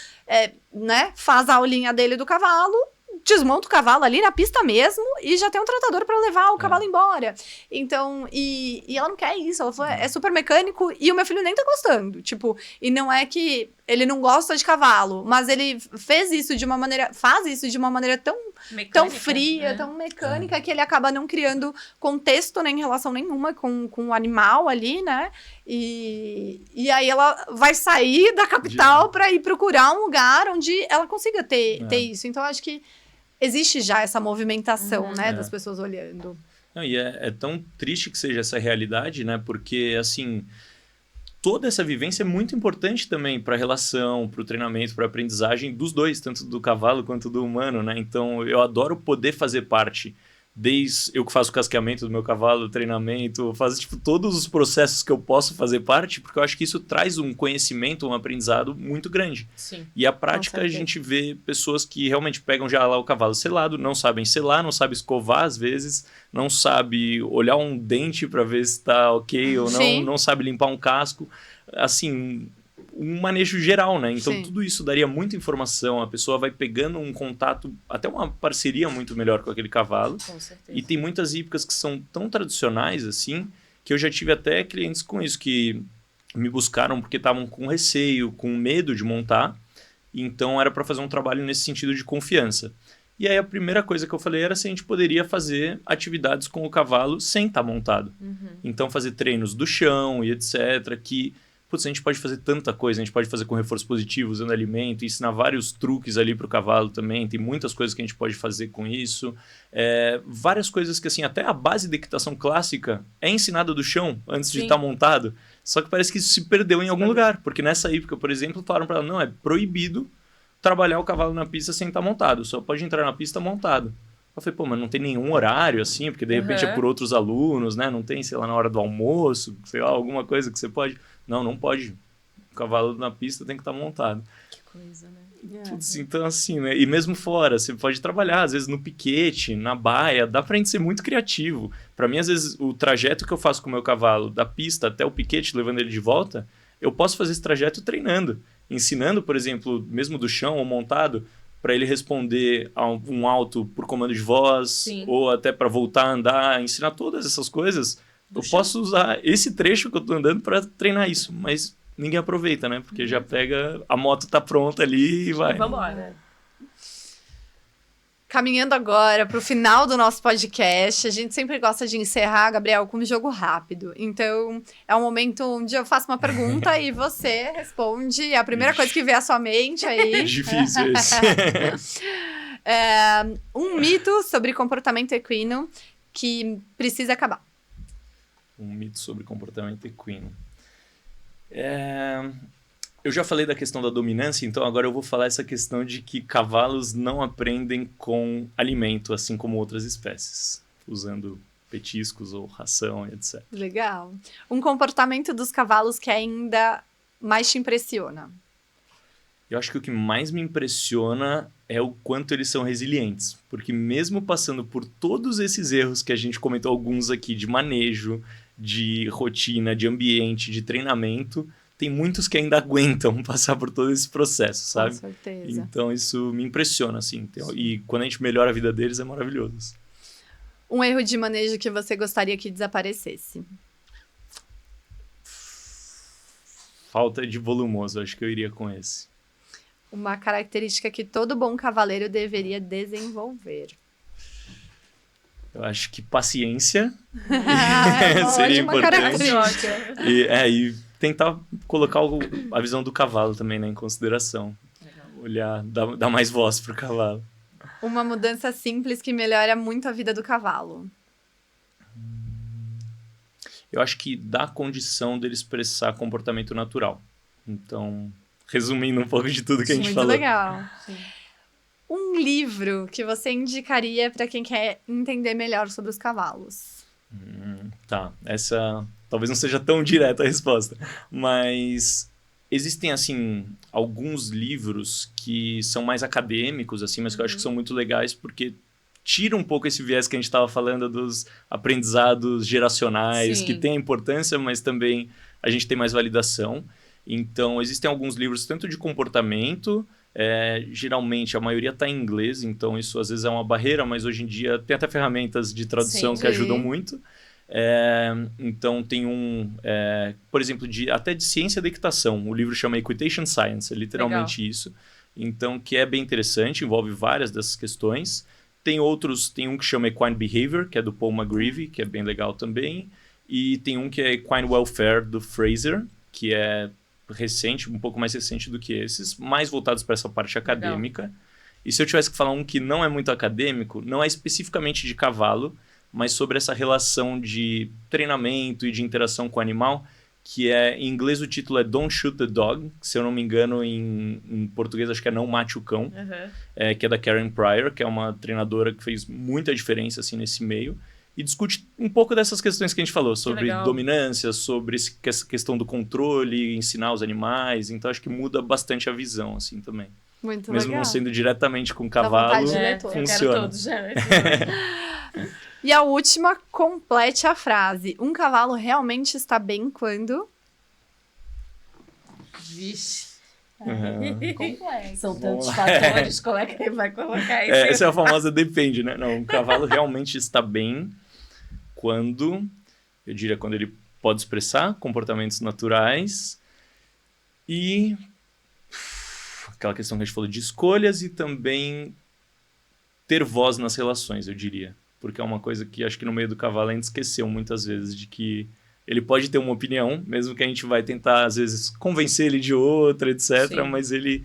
né? Faz a aulinha dele do cavalo, desmonta o cavalo ali na pista mesmo e já tem um tratador para levar o cavalo embora. Então, e ela não quer isso. Ela falou, é super mecânico e o meu filho nem tá gostando. Tipo, e não é que ele não gosta de cavalo, mas ele faz isso de uma maneira tão mecânica, tão fria, tão mecânica, que ele acaba não criando contexto nem relação nenhuma com o animal ali, né? E aí ela vai sair da capital para ir procurar um lugar onde ela consiga ter isso. Então, acho que existe já essa movimentação, né, das pessoas olhando. Não, e é tão triste que seja essa realidade, né? Porque, assim, toda essa vivência é muito importante também para a relação, para o treinamento, para a aprendizagem dos dois, tanto do cavalo quanto do humano, né? Então, eu adoro poder fazer parte, desde eu que faço o casqueamento do meu cavalo, treinamento, faço todos os processos que eu posso fazer parte, porque eu acho que isso traz um conhecimento, um aprendizado muito grande. Sim. E a prática a gente vê pessoas que realmente pegam já lá o cavalo selado, não sabem selar, não sabem escovar às vezes, não sabe olhar um dente para ver se está ok ou não, não sabe limpar um casco, assim, um manejo geral, né? Então, tudo isso daria muita informação, a pessoa vai pegando um contato, até uma parceria muito melhor com aquele cavalo. Com certeza. E tem muitas hípicas que são tão tradicionais, assim, que eu já tive até clientes com isso, que me buscaram porque estavam com receio, com medo de montar, então era para fazer um trabalho nesse sentido de confiança. E aí a primeira coisa que eu falei era se a gente poderia fazer atividades com o cavalo sem estar montado. Então, fazer treinos do chão e etc, que... Putz, a gente pode fazer tanta coisa, a gente pode fazer com reforço positivo, usando alimento, ensinar vários truques ali para o cavalo também, tem muitas coisas que a gente pode fazer com isso. Várias coisas que, assim, até a base da equitação clássica é ensinada do chão antes de estar montado, só que parece que isso se perdeu em algum lugar, porque nessa época, por exemplo, falaram para ela, não, é proibido trabalhar o cavalo na pista sem estar montado, só pode entrar na pista montado. Eu falei, mas não tem nenhum horário, assim, porque de repente é por outros alunos, né? Não tem, sei lá, na hora do almoço, sei lá, alguma coisa que você pode... Não pode. O cavalo na pista tem que estar montado. Que coisa, né? Putz, então assim, né? E mesmo fora, você pode trabalhar, às vezes no piquete, na baia, dá pra gente ser muito criativo. Pra mim, às vezes, o trajeto que eu faço com o meu cavalo, da pista até o piquete, levando ele de volta, eu posso fazer esse trajeto treinando. Ensinando, por exemplo, mesmo do chão ou montado, para ele responder a um alto por comando de voz, Sim. ou até para voltar a andar, ensinar todas essas coisas. Eu posso usar esse trecho que eu tô andando para treinar isso, mas ninguém aproveita, né? Porque já pega, a moto tá pronta ali e vai. E vambora. Caminhando agora para o final do nosso podcast, a gente sempre gosta de encerrar, Gabriel, com um jogo rápido. Então, é um momento onde eu faço uma pergunta e você responde a primeira coisa que vem à sua mente aí. Difícil esse. Um mito sobre comportamento equino que precisa acabar. Um mito sobre comportamento equino. Eu já falei da questão da dominância, então agora eu vou falar essa questão de que cavalos não aprendem com alimento, assim como outras espécies, usando petiscos ou ração, etc. Legal. Um comportamento dos cavalos que ainda mais te impressiona. Eu acho que o que mais me impressiona é o quanto eles são resilientes, porque mesmo passando por todos esses erros que a gente comentou alguns aqui de manejo, de rotina, de ambiente, de treinamento, tem muitos que ainda aguentam passar por todo esse processo, sabe? Com certeza. Então isso me impressiona, assim. E quando a gente melhora a vida deles, é maravilhoso. Um erro de manejo que você gostaria que desaparecesse. Falta de volumoso, acho que eu iria com esse. Uma característica que todo bom cavaleiro deveria desenvolver. Eu acho que paciência Ótima seria importante. característica. E tentar colocar a visão do cavalo também, né, em consideração. Legal. Olhar, dar mais voz pro cavalo. Uma mudança simples que melhora muito a vida do cavalo. Eu acho que dá condição dele expressar comportamento natural. Então, resumindo um pouco de tudo que a gente Muito falou. legal. Sim. Um livro que você indicaria para quem quer entender melhor sobre os cavalos. Tá, essa talvez não seja tão direta a resposta, mas existem, assim, alguns livros que são mais acadêmicos, assim, mas que eu acho que são muito legais porque tira um pouco esse viés que a gente estava falando dos aprendizados geracionais, Sim. que tem importância, mas também a gente tem mais validação. Então, existem alguns livros tanto de comportamento, geralmente a maioria está em inglês, então isso às vezes é uma barreira, mas hoje em dia tem até ferramentas de tradução Sim. que ajudam muito. Então tem por exemplo, até de ciência da equitação, o livro chama Equitation Science, é literalmente isso. Então, que é bem interessante, envolve várias dessas questões. Tem um que chama Equine Behavior, que é do Paul McGreevy, que é bem legal também. E tem um que é Equine Welfare, do Fraser, que é recente, um pouco mais recente do que esses, mais voltados para essa parte acadêmica. Legal. E se eu tivesse que falar um que não é muito acadêmico, não é especificamente de cavalo, mas sobre essa relação de treinamento e de interação com o animal, que em inglês o título é Don't Shoot the Dog, que, se eu não me engano em português acho que é Não Mate o Cão, que é da Karen Pryor, que é uma treinadora que fez muita diferença assim, nesse meio, e discute um pouco dessas questões que a gente falou, sobre dominância, sobre essa questão do controle, ensinar os animais, então acho que muda bastante a visão assim também. Muito Mesmo legal. não sendo diretamente com cavalo, funciona. Eu quero todos já. E a última, complete a frase. Um cavalo realmente está bem quando... Vixe. Complexo. São tantos fatores, como é que ele vai colocar isso? Essa é a famosa depende, né? Não, um cavalo realmente está bem quando, eu diria, quando ele pode expressar comportamentos naturais e aquela questão que a gente falou de escolhas e também ter voz nas relações, eu diria. Porque é uma coisa que acho que no meio do cavalo a gente esqueceu muitas vezes, de que ele pode ter uma opinião, mesmo que a gente vai tentar, às vezes, convencer ele de outra, etc. Sim. Mas ele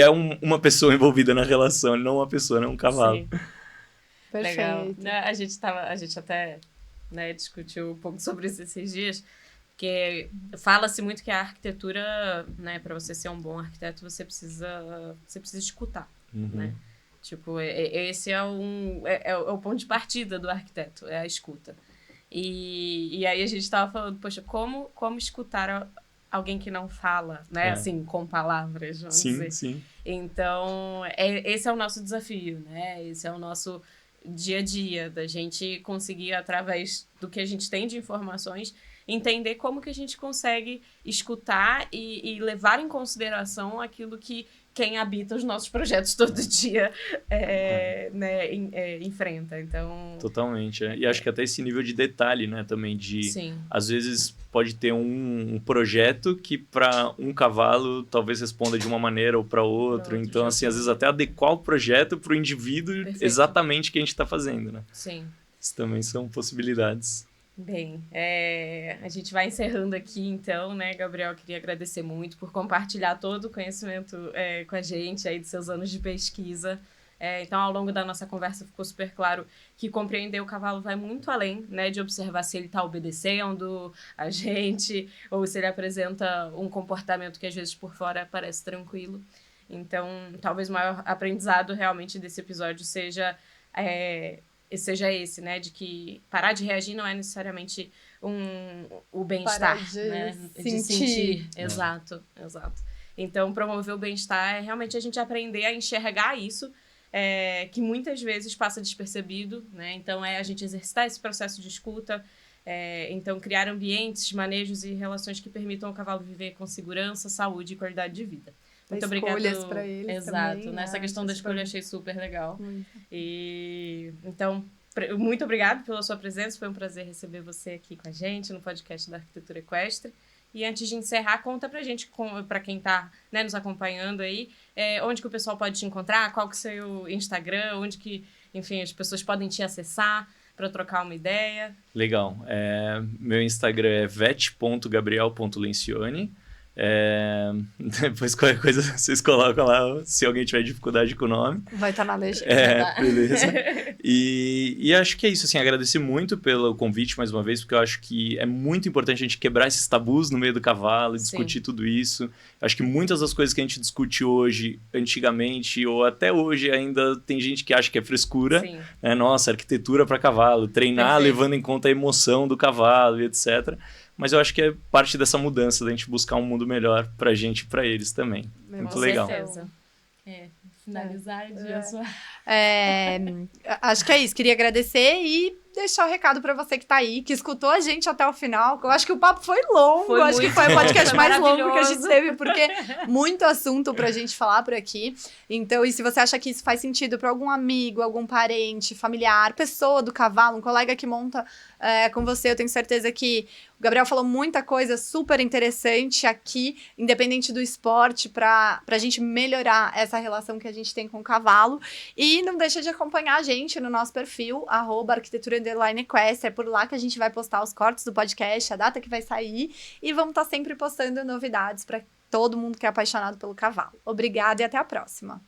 é uma pessoa envolvida na relação, ele não é uma pessoa, não é um cavalo. Sim. Perfeito. Legal. A gente até discutiu um pouco sobre isso esses dias, porque fala-se muito que a arquitetura, né, para você ser um bom arquiteto, você precisa escutar, né? Tipo, esse é o ponto de partida do arquiteto, é a escuta. E aí a gente estava falando, poxa, como escutar alguém que não fala, né? Assim, com palavras, vamos dizer. Sim. Então, esse é o nosso desafio, né? Esse é o nosso dia a dia, da gente conseguir, através do que a gente tem de informações, entender como que a gente consegue escutar e levar em consideração aquilo que quem habita os nossos projetos todo dia enfrenta. Então... Totalmente. E acho que até esse nível de detalhe, né, também de... Sim. Às vezes pode ter um projeto que para um cavalo talvez responda de uma maneira ou para outro. Então, assim, às vezes até adequar o projeto para o indivíduo exatamente que a gente está fazendo, né? Sim. Isso também são possibilidades. Bem, a gente vai encerrando aqui, então, né, Gabriel? Queria agradecer muito por compartilhar todo o conhecimento com a gente aí dos seus anos de pesquisa. Então, ao longo da nossa conversa, ficou super claro que compreender o cavalo vai muito além, né, de observar se ele está obedecendo a gente ou se ele apresenta um comportamento que, às vezes, por fora parece tranquilo. Então, talvez o maior aprendizado realmente desse episódio seja esse, né? De que parar de reagir não é necessariamente o bem-estar, né? De sentir. Exato. Então, promover o bem-estar é realmente a gente aprender a enxergar isso, que muitas vezes passa despercebido, né? Então, a gente exercitar esse processo de escuta, então, criar ambientes, manejos e relações que permitam ao cavalo viver com segurança, saúde e qualidade de vida. Muito obrigada. Escolhas para eles. Exato. Também, Nessa questão da escolha, achei super legal. Muito. E então, muito obrigada pela sua presença. Foi um prazer receber você aqui com a gente no podcast da Arquitetura Equestre. E antes de encerrar, conta pra gente, pra quem tá, né, nos acompanhando aí, onde que o pessoal pode te encontrar, qual que é o seu Instagram, onde que, enfim, as pessoas podem te acessar para trocar uma ideia. Legal. Meu Instagram é vet.gabriel.lencioni. Depois qualquer coisa vocês colocam lá se alguém tiver dificuldade com o nome. Vai estar na legenda. Beleza. E acho que é isso, assim, agradecer muito pelo convite mais uma vez, porque eu acho que é muito importante a gente quebrar esses tabus no meio do cavalo, discutir tudo isso. Acho que muitas das coisas que a gente discute hoje, antigamente, ou até hoje ainda tem gente que acha que é frescura. Né? Nossa, arquitetura para cavalo, treinar levando em conta a emoção do cavalo e etc. Mas eu acho que é parte dessa mudança, da gente buscar um mundo melhor pra gente e pra eles também. Muito legal. Com certeza. Finalizar, acho que é isso. Queria agradecer e deixar o recado pra você que tá aí, que escutou a gente até o final. Eu acho que o papo foi longo. Acho que foi o podcast mais longo que a gente teve, porque muito assunto pra gente falar por aqui. Então, e se você acha que isso faz sentido pra algum amigo, algum parente, familiar, pessoa do cavalo, um colega que monta com você, eu tenho certeza que o Gabriel falou muita coisa super interessante aqui, independente do esporte, pra gente melhorar essa relação que a gente tem com o cavalo. E não deixa de acompanhar a gente no nosso perfil, @arquitetura_equestre. É por lá que a gente vai postar os cortes do podcast, a data que vai sair. E vamos estar sempre postando novidades para todo mundo que é apaixonado pelo cavalo. Obrigada e até a próxima.